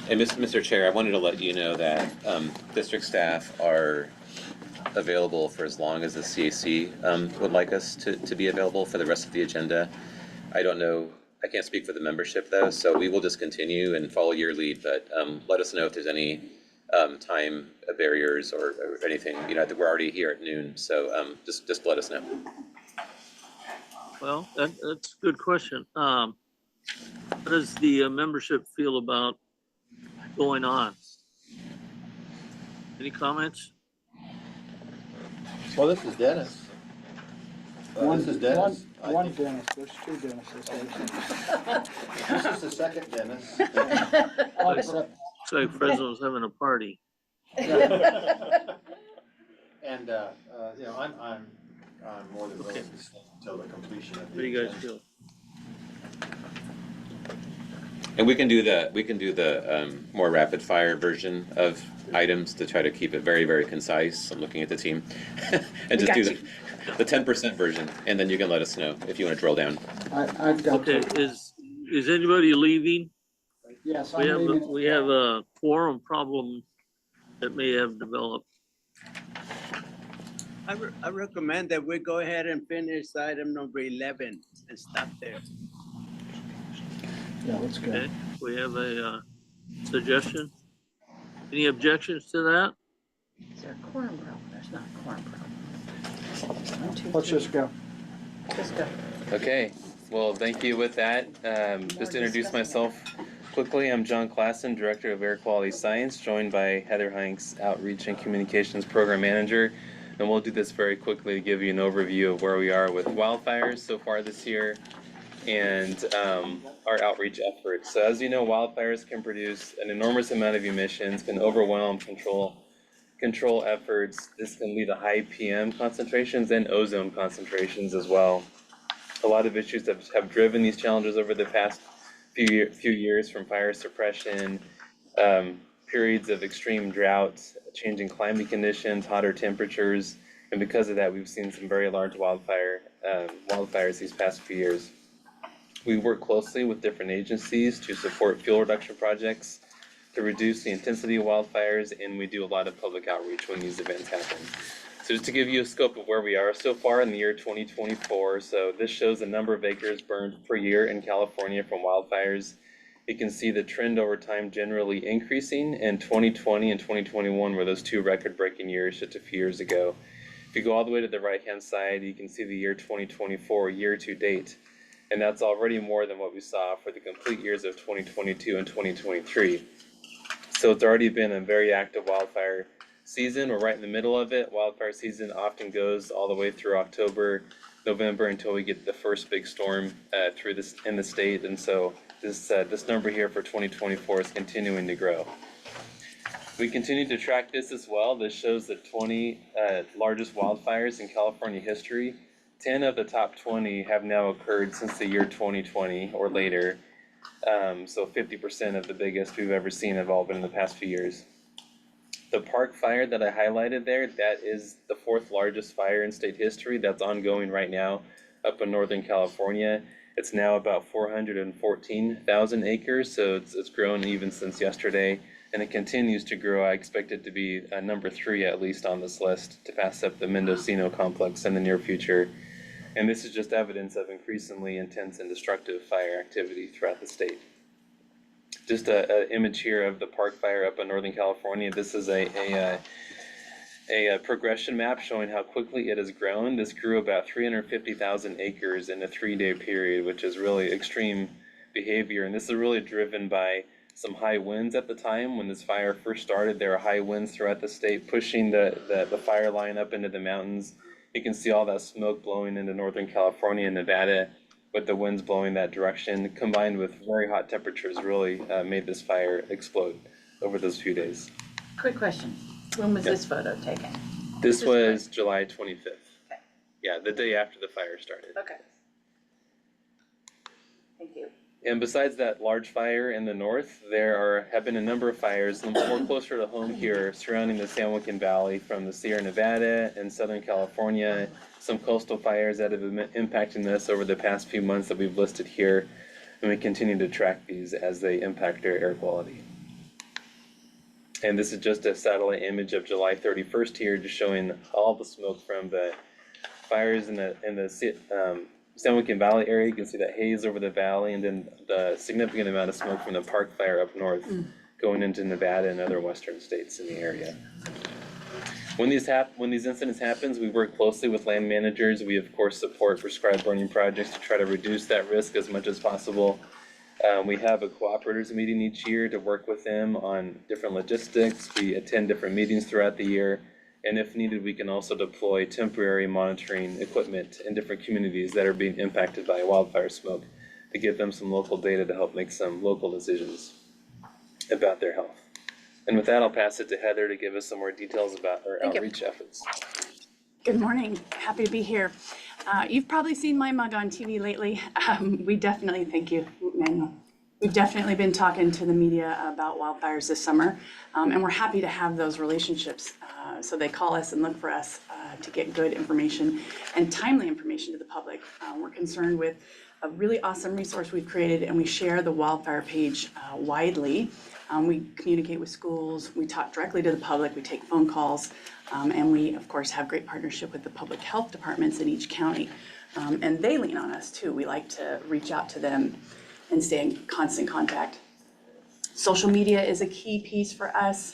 And Mr. Chair, I wanted to let you know that district staff are available for as long as the CAC would like us to be available for the rest of the agenda. I don't know, I can't speak for the membership though, so we will just continue and follow your lead, but let us know if there's any time barriers or anything. You know, we're already here at noon, so just let us know. Well, that's a good question. How does the membership feel about going on? Any comments? Well, this is Dennis. This is Dennis. One Dennis, there's two Dennises. This is the second Dennis. Looks like Fresno's having a party. And, you know, I'm more than willing to stay until the completion of the. What do you guys feel? And we can do the more rapid fire version of items to try to keep it very, very concise. I'm looking at the team. And just do the 10% version, and then you can let us know if you want to drill down. I've got. Okay, is anybody leaving? Yes, We I'm have, leaving. we have a quorum problem that may have developed. I recommend that we go ahead and finish item number 11 and stop there. Yeah, let's go. Okay, we have a suggestion. Any objections to that? Is there a quorum problem? There's not a quorum problem. 1, 2, Let's 3. just go. Just go. Okay, well, thank you with that. Just to introduce myself quickly, I'm John Klassen, Director of Air Quality Science, joined by Heather Hanks, Outreach and Communications Program Manager. And we'll do this very quickly to give you an overview of where we are with wildfires so far this year and our outreach efforts. So as you know, wildfires can produce an enormous amount of emissions, can overwhelm control efforts. This can lead to high PM concentrations and ozone concentrations as well. A lot of issues have driven these challenges over the past few years, from fire suppression, periods of extreme droughts, changing climate conditions, hotter temperatures, and because of that, we've seen some very large wildfires these past few years. We work closely with different agencies to support fuel reduction projects to reduce the intensity of wildfires, and we do a lot of public outreach when these events happen. So just to give you a scope of where we are so far in the year 2024, so this shows the number of acres burned per year in California from wildfires. You can see the trend over time generally increasing, and 2020 and 2021 were those two record-breaking years just a few years ago. If you go all the way to the right-hand side, you can see the year 2024 year to date, and that's already more than what we saw for the complete years of 2022 and 2023. So it's already been a very active wildfire season. We're right in the middle of it. Wildfire season often goes all the way through October, November, until we get the first big storm through this in the state, and so this number here for 2024 is continuing to grow. We continue to track this as well. This shows the 20 largest wildfires in California history. 10 of the top 20 have now occurred since the year 2020 or later. So 50% of the biggest we've ever seen have all been in the past few years. The Park Fire that I highlighted there, that is the 4th largest fire in state history that's ongoing right now up in Northern California. It's now about 414,000 acres, so it's grown even since yesterday, and it continues to grow. I expect it to be number 3 at least on this list, to pass up the Mendocino complex in the near future. And this is just evidence of increasingly intense and destructive fire activity throughout the state. Just an image here of the Park Fire up in Northern California. This is a progression map showing how quickly it has grown. This grew about 350,000 acres in a 3-day period, which is really extreme behavior. And this is really driven by some high winds at the time. When this fire first started, there were high winds throughout the state, pushing the fire line up into the mountains. You can see all that smoke blowing into Northern California and Nevada, with the winds blowing that direction, combined with very hot temperatures, really made this fire explode over those few days. Quick question. When was this photo taken? This was July 25th. Okay. Yeah, the day after the fire started. Okay. Thank you. And besides that large fire in the north, there have been a number of fires more closer to home here surrounding the San Joaquin Valley, from the Sierra Nevada and Southern California, some coastal fires that have been impacting us over the past few months that we've listed here, and we continue to track these as they impact our air quality. And this is just a satellite image of July 31st here, just showing all the smoke from the fires in the San Joaquin Valley area. You can see that haze over the valley, and then the significant amount of smoke from the Park Fire up north going into Nevada and other western states in the area. When these incidents happen, we work closely with land managers. We of course support prescribed burning projects to try to reduce that risk as much as possible. We have a cooperators meeting each year to work with them on different logistics. We attend different meetings throughout the year. And if needed, we can also deploy temporary monitoring equipment in different communities that are being impacted by wildfire smoke to give them some local data to help make some local decisions about their health. And with that, I'll pass it to Heather to give us some more details about our outreach efforts. Good morning. Happy to be here. You've probably seen my mug on TV lately. We definitely thank you, Manuel. We've definitely been talking to the media about wildfires this summer, and we're happy to have those relationships. So they call us and look for us to get good information and timely information to the public. We're concerned with a really awesome resource we've created, and we share the wildfire page widely. We communicate with schools, we talk directly to the public, we take phone calls, and we, of course, have great partnership with the public health departments in each county. And they lean on us too. We like to reach out to them and stay in constant contact. Social media is a key piece for us.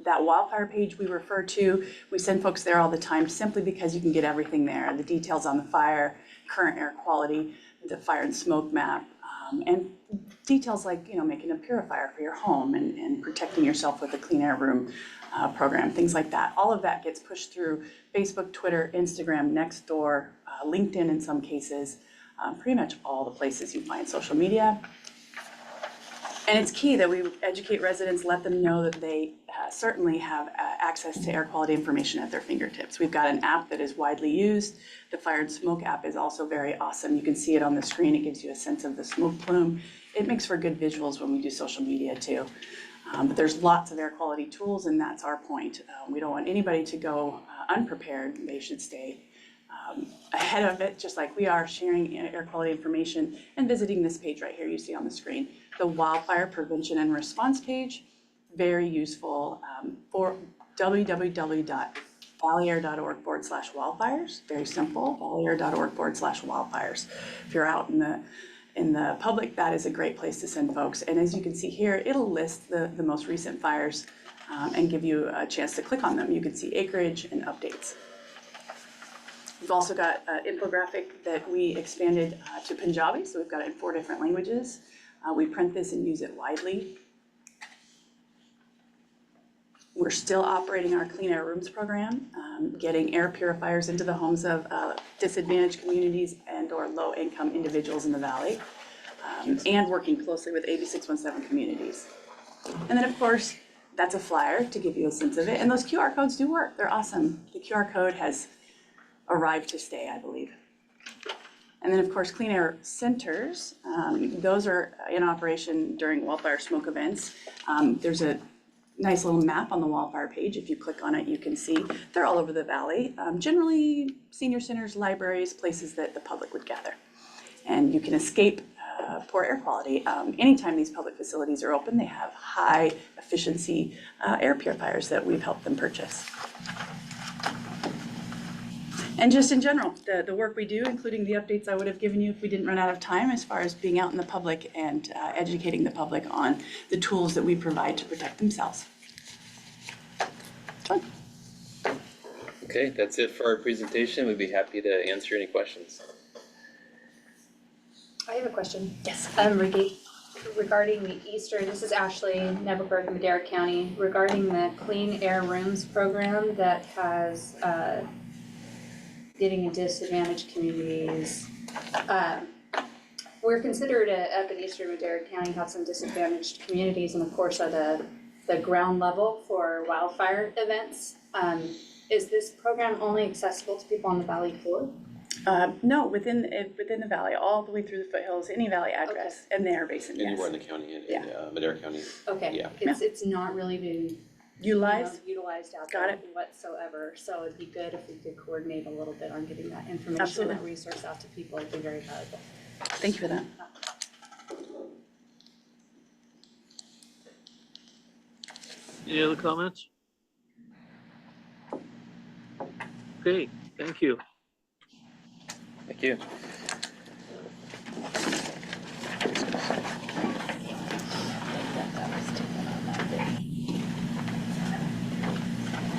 That wildfire page we refer to, we send folks there all the time simply because you can get everything there. The details on the fire, current air quality, the fire and smoke map, and details like, making a purifier for your home and protecting yourself with a clean air room program, things like that. All of that gets pushed through Facebook, Twitter, Instagram, Nextdoor, LinkedIn in some cases, pretty much all the places you find social media. And it's key that we educate residents, let them know that they certainly have access to air quality information at their fingertips. We've got an app that is widely used. The Fire and Smoke app is also very awesome. You can see it on the screen. It gives you a sense of the smoke plume. It makes for good visuals when we do social media too. But there's lots of air quality tools, and that's our point. We don't want anybody to go unprepared. They should stay ahead of it, just like we are, sharing air quality information and visiting this page right here you see on the screen. The Wildfire Prevention and Response page, very useful for www.valleyair.org/wildfires. Very simple, valleyair.org/wildfires. If you're out in the public, that is a great place to send folks. And as you can see here, it'll list the most recent fires and give you a chance to click on them. You can see acreage and updates. We've also got an infographic that we expanded to Punjabi, so we've got it in 4 different languages. We print this and use it widely. We're still operating our Clean Air Rooms program, getting air purifiers into the homes of disadvantaged communities and/or low-income individuals in the valley, and working closely with AB 617 communities. And then, of course, that's a flyer to give you a sense of it. And those QR codes do work. They're awesome. The QR code has arrived to stay, I believe. And then, of course, clean air centers. Those are in operation during wildfire smoke events. There's a nice little map on the wildfire page. If you click on it, you can see they're all over the valley. Generally, senior centers, libraries, places that the public would gather. And you can escape poor air quality. Anytime these public facilities are open, they have high efficiency air purifiers that we've helped them purchase. And just in general, the work we do, including the updates I would have given you if we didn't run out of time, as far as being out in the public and educating the public on the tools that we provide to protect themselves. Okay, that's it for our presentation. We'd be happy to answer any questions. I have a question. Yes. Regarding the Eastern, this is Ashley, Nevelberg, Madera County, regarding the Clean Air Rooms program that has getting in disadvantaged communities. We're considered up in Eastern Madera County have some disadvantaged communities, and of course at the ground level for wildfire events. Is this program only accessible to people on the valley floor? No, within the valley, all the way through the foothills, any valley address, Okay. and the air basin, yes. Anywhere in the county, in Yeah. Madera County. Okay, Yeah. it's not really been Utilized? utilized out Got there whatsoever. So it'd be good if we could coordinate a little bit on getting that information, Absolutely. that resource out to people. It'd be very valuable. Thank you for that. Any other comments? Okay, thank you. Thank you.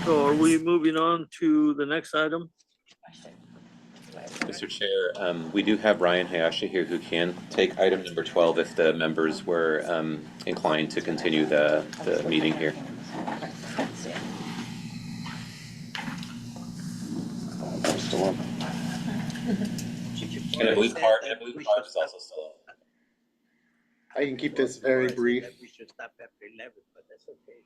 So are we moving on to the next item? Mr. Chair, we do have Ryan Hayashi here who can take item number 12 if the members were inclined to continue the meeting here. Still on. And I believe Carp is also still on. I can keep this very brief. We should stop after 11, but that's okay.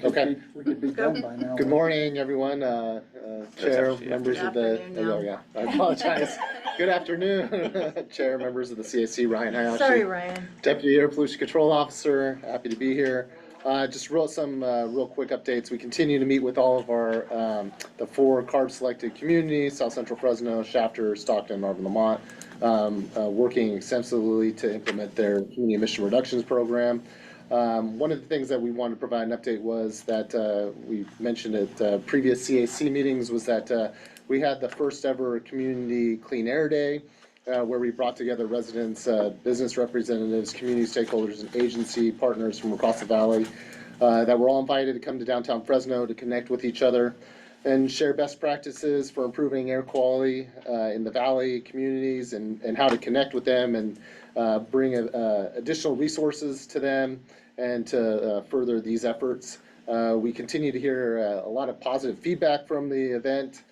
Okay. We could be done by now. Good morning, everyone, Chair, actually members of the, afternoon now. oh yeah, I apologize. Good afternoon, Chair, members of the CAC, Ryan Hayashi. Sorry, Ryan. Deputy Air Pollution Control Officer, happy to be here. Just some real quick updates. We continue to meet with all of our, the 4 CARB selected communities, South Central Fresno, Shafter, Stockton, Marvin, Lamont, working extensively to implement their community emission reductions program. One of the things that we wanted to provide an update was that we mentioned at previous CAC meetings was that we had the first ever Community Clean Air Day, where we brought together residents, business representatives, community stakeholders, and agency partners from across the valley that were all invited to come to downtown Fresno to connect with each other and share best practices for improving air quality in the valley communities and how to connect with them and bring additional resources to them and to further these efforts. We continue to hear a lot of positive feedback from the event,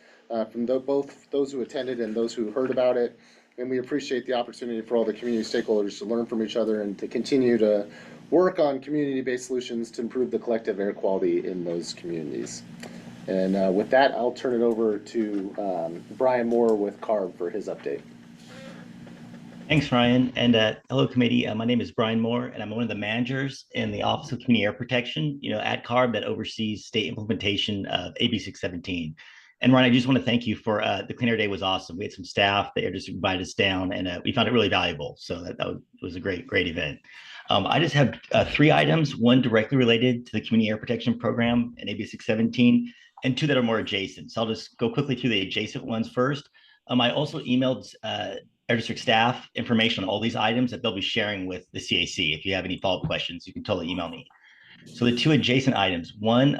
from both those who attended and those who heard about it. And we appreciate the opportunity for all the community stakeholders to learn from each other and to continue to work on community-based solutions to improve the collective air quality in those communities. And with that, I'll turn it over to Brian Moore with CARB for his update. Thanks, Ryan. And hello, committee. My name is Brian Moore, and I'm one of the managers in the Office of Community Air Protection, at CARB that oversees state implementation of AB 617. And Ryan, I just want to thank you for the Clean Air Day was awesome. We had some staff that just invited us down, and we found it really valuable. So that was a great event. I just have 3 items, one directly related to the Community Air Protection Program and AB 617, and 2 that are more adjacent. So I'll just go quickly through the adjacent ones first. I also emailed Air District staff information on all these items that they'll be sharing with the CAC. If you have any follow-up questions, you can totally email me. So the 2 adjacent items, one,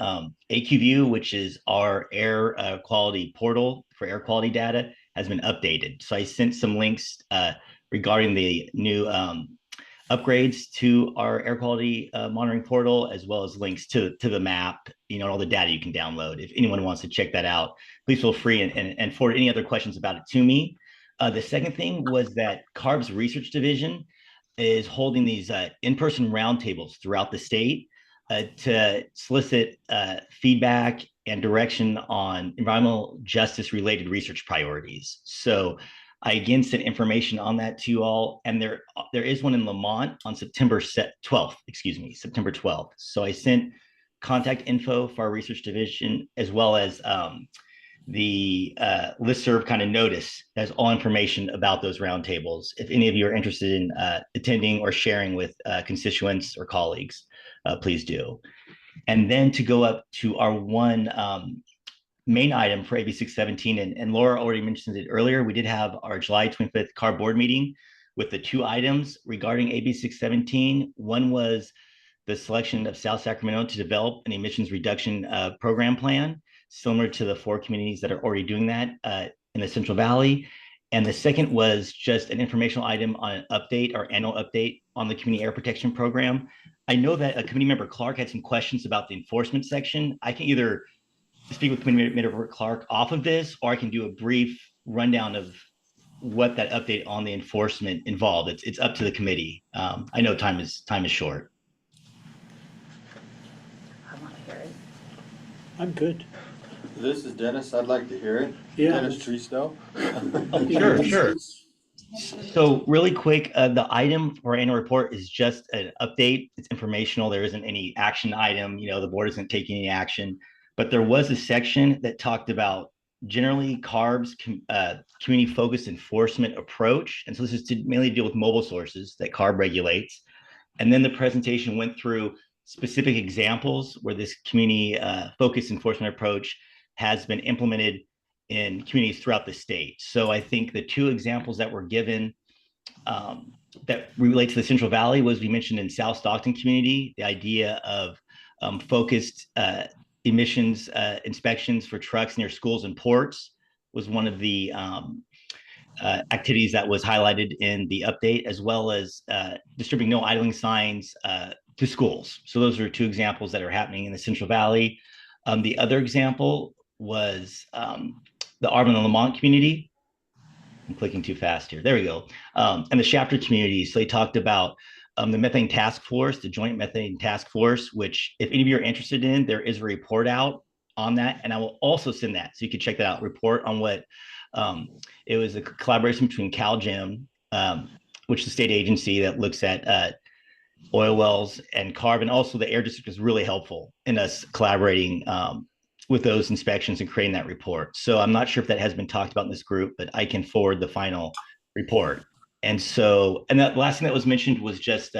AQView, which is our air quality portal for air quality data, has been updated. So I sent some links regarding the new upgrades to our air quality monitoring portal, as well as links to the map, and all the data you can download. If anyone wants to check that out, please feel free and forward any other questions about it to me. The second thing was that CARB's research division is holding these in-person roundtables throughout the state to solicit feedback and direction on environmental justice related research priorities. So I again sent information on that to you all, and there is one in Lamont on September 12th. So I sent contact info for our research division, as well as the listserv kind of notice that has all information about those roundtables. If any of you are interested in attending or sharing with constituents or colleagues, please do. And then to go up to our one main item for AB 617, and Laura already mentioned it earlier, we did have our July 25th CARB board meeting with the 2 items regarding AB 617. One was the selection of South Sacramento to develop an emissions reduction program plan, similar to the 4 communities that are already doing that in the Central Valley. And the second was just an informational item on an update or annual update on the Community Air Protection Program. I know that a committee member Clark had some questions about the enforcement section. I can either speak with Committee Member Clark off of this, or I can do a brief rundown of what that update on the enforcement involved. It's up to the committee. I know time is short. I want to hear it. I'm good. This is Dennis. I'd like to hear it. Yeah. Dennis Treesnow. Sure. So really quick, the item for our annual report is just an update. It's informational. There isn't any action item. The board isn't taking any action, but there was a section that talked about generally CARB's community-focused enforcement approach. And so this is to mainly deal with mobile sources that CARB regulates. And then the presentation went through specific examples where this community-focused enforcement approach has been implemented in communities throughout the state. So I think the 2 examples that were given that relate to the Central Valley was we mentioned in South Stockton community, the idea of focused emissions inspections for trucks near schools and ports was one of the activities that was highlighted in the update, as well as distributing no idling signs to schools. So those are 2 examples that are happening in the Central Valley. The other example was the Arvin and Lamont community. I'm clicking too fast here. There we go. And the Shafter community. So they talked about the methane task force, the joint methane task force, which if any of you are interested in, there is a report out on that. And I will also send that, so you can check that out, report on what, it was a collaboration between CalGEM, which is the state agency that looks at oil wells and CARB, and also the Air District was really helpful in us collaborating with those inspections and creating that report. So I'm not sure if that has been talked about in this group, but I can forward the final report. And so, and that last thing that was mentioned was just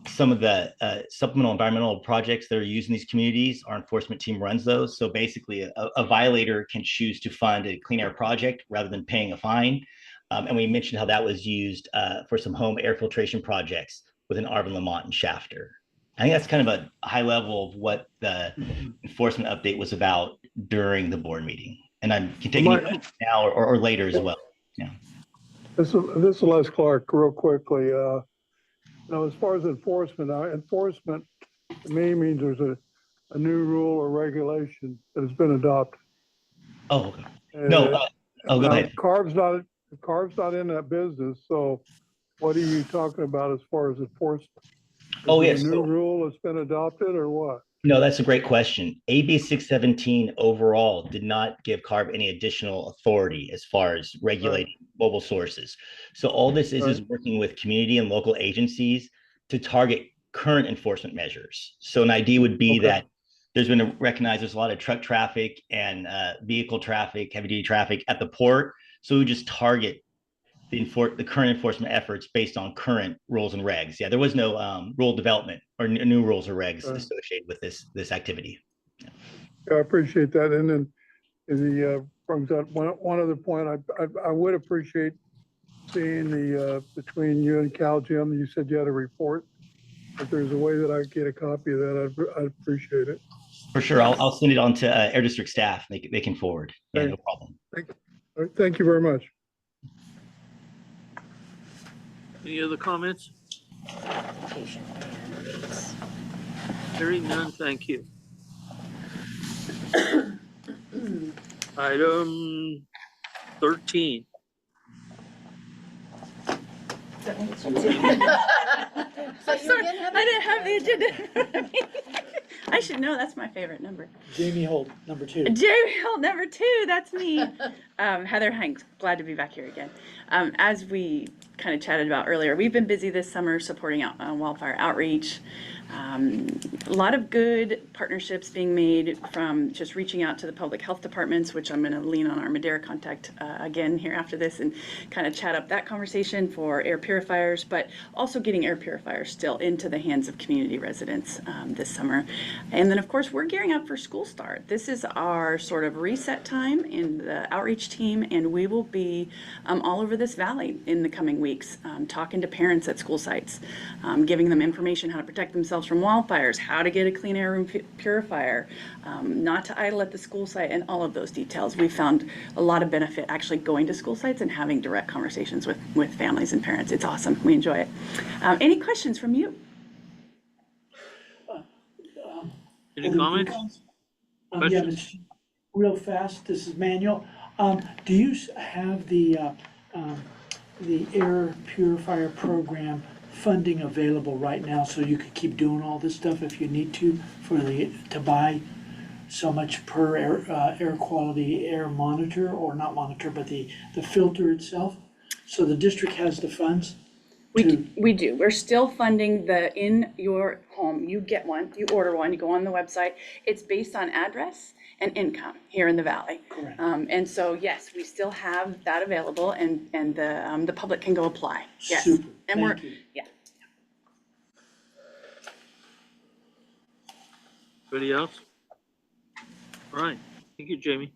some of the supplemental environmental projects that are used in these communities. Our enforcement team runs those. So basically a violator can choose to fund a clean air project rather than paying a fine. And we mentioned how that was used for some home air filtration projects within Arvin, Lamont, and Shafter. I think that's kind of a high level of what the enforcement update was about during the board meeting. And I can take it now or later as well. Yeah. This is Les Clark, real quickly. Now, as far as enforcement, enforcement to me means there's a new rule or regulation that has been adopted. Oh, okay. No, go ahead. CARB's not in that business. So what are you talking about as far as enforcement? Oh, yes. A new rule that's been adopted or what? No, that's a great question. AB 617 overall did not give CARB any additional authority as far as regulating mobile sources. So all this is working with community and local agencies to target current enforcement measures. So an idea would be that there's been recognized there's a lot of truck traffic and vehicle traffic, heavy duty traffic at the port. So we just target the current enforcement efforts based on current rules and regs. Yeah, there was no rule development or new rules or regs associated with this activity. Yeah, I appreciate that. And then the brings up one other point. I would appreciate seeing the between you and CalGEM. You said you had a report. If there's a way that I get a copy of that, I'd appreciate it. For sure, I'll send it on to Air District staff. They can forward. Yeah, no problem. Thank you very much. Any other comments? Hearing none, thank you. Item 13. I didn't have the agenda in front of me. I should know, that's my favorite number. Jamie Holt, number 2. Jamie Holt, number 2, that's me. Heather Hanks, glad to be back here again. As we kind of chatted about earlier, we've been busy this summer supporting wildfire outreach. A lot of good partnerships being made from just reaching out to the public health departments, which I'm going to lean on our Madera contact again here after this and kind of chat up that conversation for air purifiers, but also getting air purifiers still into the hands of community residents this summer. And then of course we're gearing up for school start. This is our sort of reset time in the outreach team, and we will be all over this valley in the coming weeks, talking to parents at school sites, giving them information how to protect themselves from wildfires, how to get a clean air room purifier, not to idle at the school site, and all of those details. We found a lot of benefit actually going to school sites and having direct conversations with families and parents. It's awesome. We enjoy it. Any questions from you? Any comments? Yeah, it's real fast. This is Manuel. Do you have the air purifier program funding available right now so you could keep doing all this stuff if you need to to buy so much per air quality air monitor, or not monitor, but the filter itself? So the district has the funds? We do. We're still funding the in your home. You get one, you order one, you go on the website. It's based on address and income here in the valley. And so yes, we still have that available, and the public can go apply. Yes. Super. And Thank you. yeah. Anybody else? All right. Thank you, Jamie.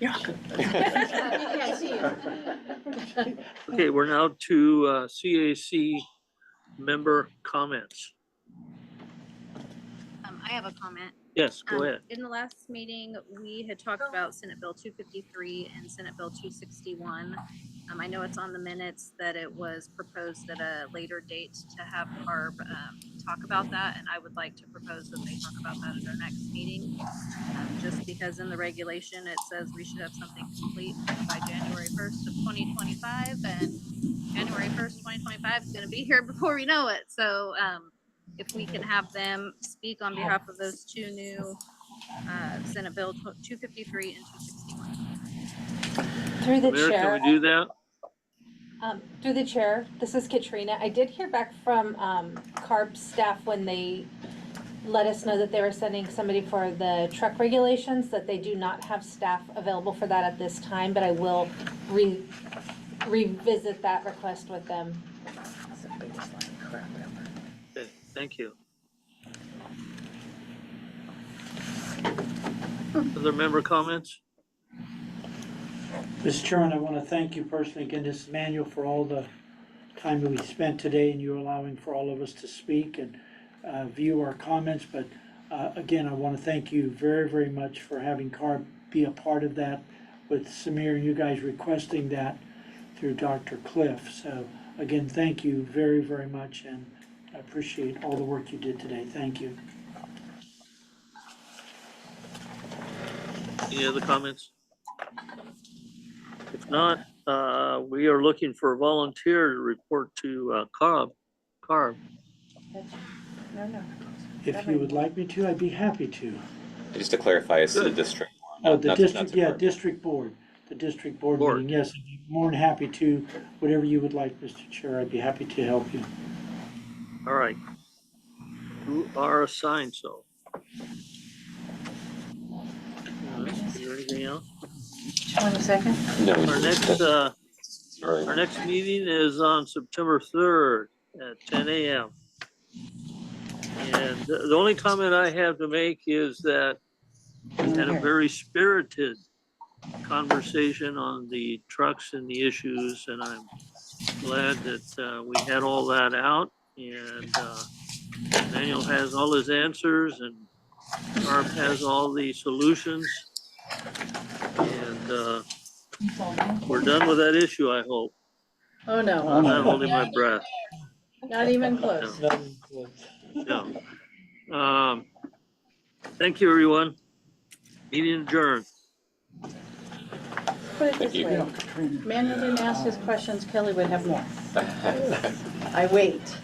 You're welcome. can't see you. Okay, we're now to CAC member comments. I have a comment. Yes, go ahead. In the last meeting, we had talked about Senate Bill 253 and Senate Bill 261. I know it's on the minutes that it was proposed at a later date to have CARB talk about that, and I would like to propose that they talk about that at our next meeting. Just because in the regulation it says we should have something complete by January 1st of 2025, and January 1st, 2025 is going to be here before we know it. So if we can have them speak on behalf of those two new Senate Bill 253 and 261. Through the Mayor, can chair. we do that? Through the chair, this is Katrina. I did hear back from CARB staff when they let us know that they were sending somebody for the truck regulations, that they do not have staff available for that at this time, but I will revisit that request with them. Okay, thank you. Other member comments? Mr. Chairman, I want to thank you personally, again, this Manuel, for all the time that we spent today and you allowing for all of us to speak and view our comments. But again, I want to thank you very, very much for having CARB be a part of that with Samir and you guys requesting that through Dr. Cliff. So again, thank you very, very much, and I appreciate all the work you did today. Thank you. Any other comments? If not, we are looking for a volunteer to report to CARB. No. If you would like me to, I'd be happy to. Just to clarify, it's the district. Oh, the not district, to yeah, CARB. district board, the district board meeting, yes, I'd be more than happy to, whatever you would like, Mr. Chair, I'd be happy to help you. All right. Who are assigned so? Is there anything else? 1 second. No. Our next meeting is on September 3rd at 10 a.m. And the only comment I have to make is that we had a very spirited conversation on the trucks and the issues, and I'm glad that we had all that out, and Daniel has all his answers, and Barb has all the solutions, and we're done with that issue, I hope. Oh, no. I'm not holding my breath. Not even close. No. Thank you, everyone. Meeting adjourned. Put it this way, Manuel didn't ask his questions, Kelly would have more. I wait.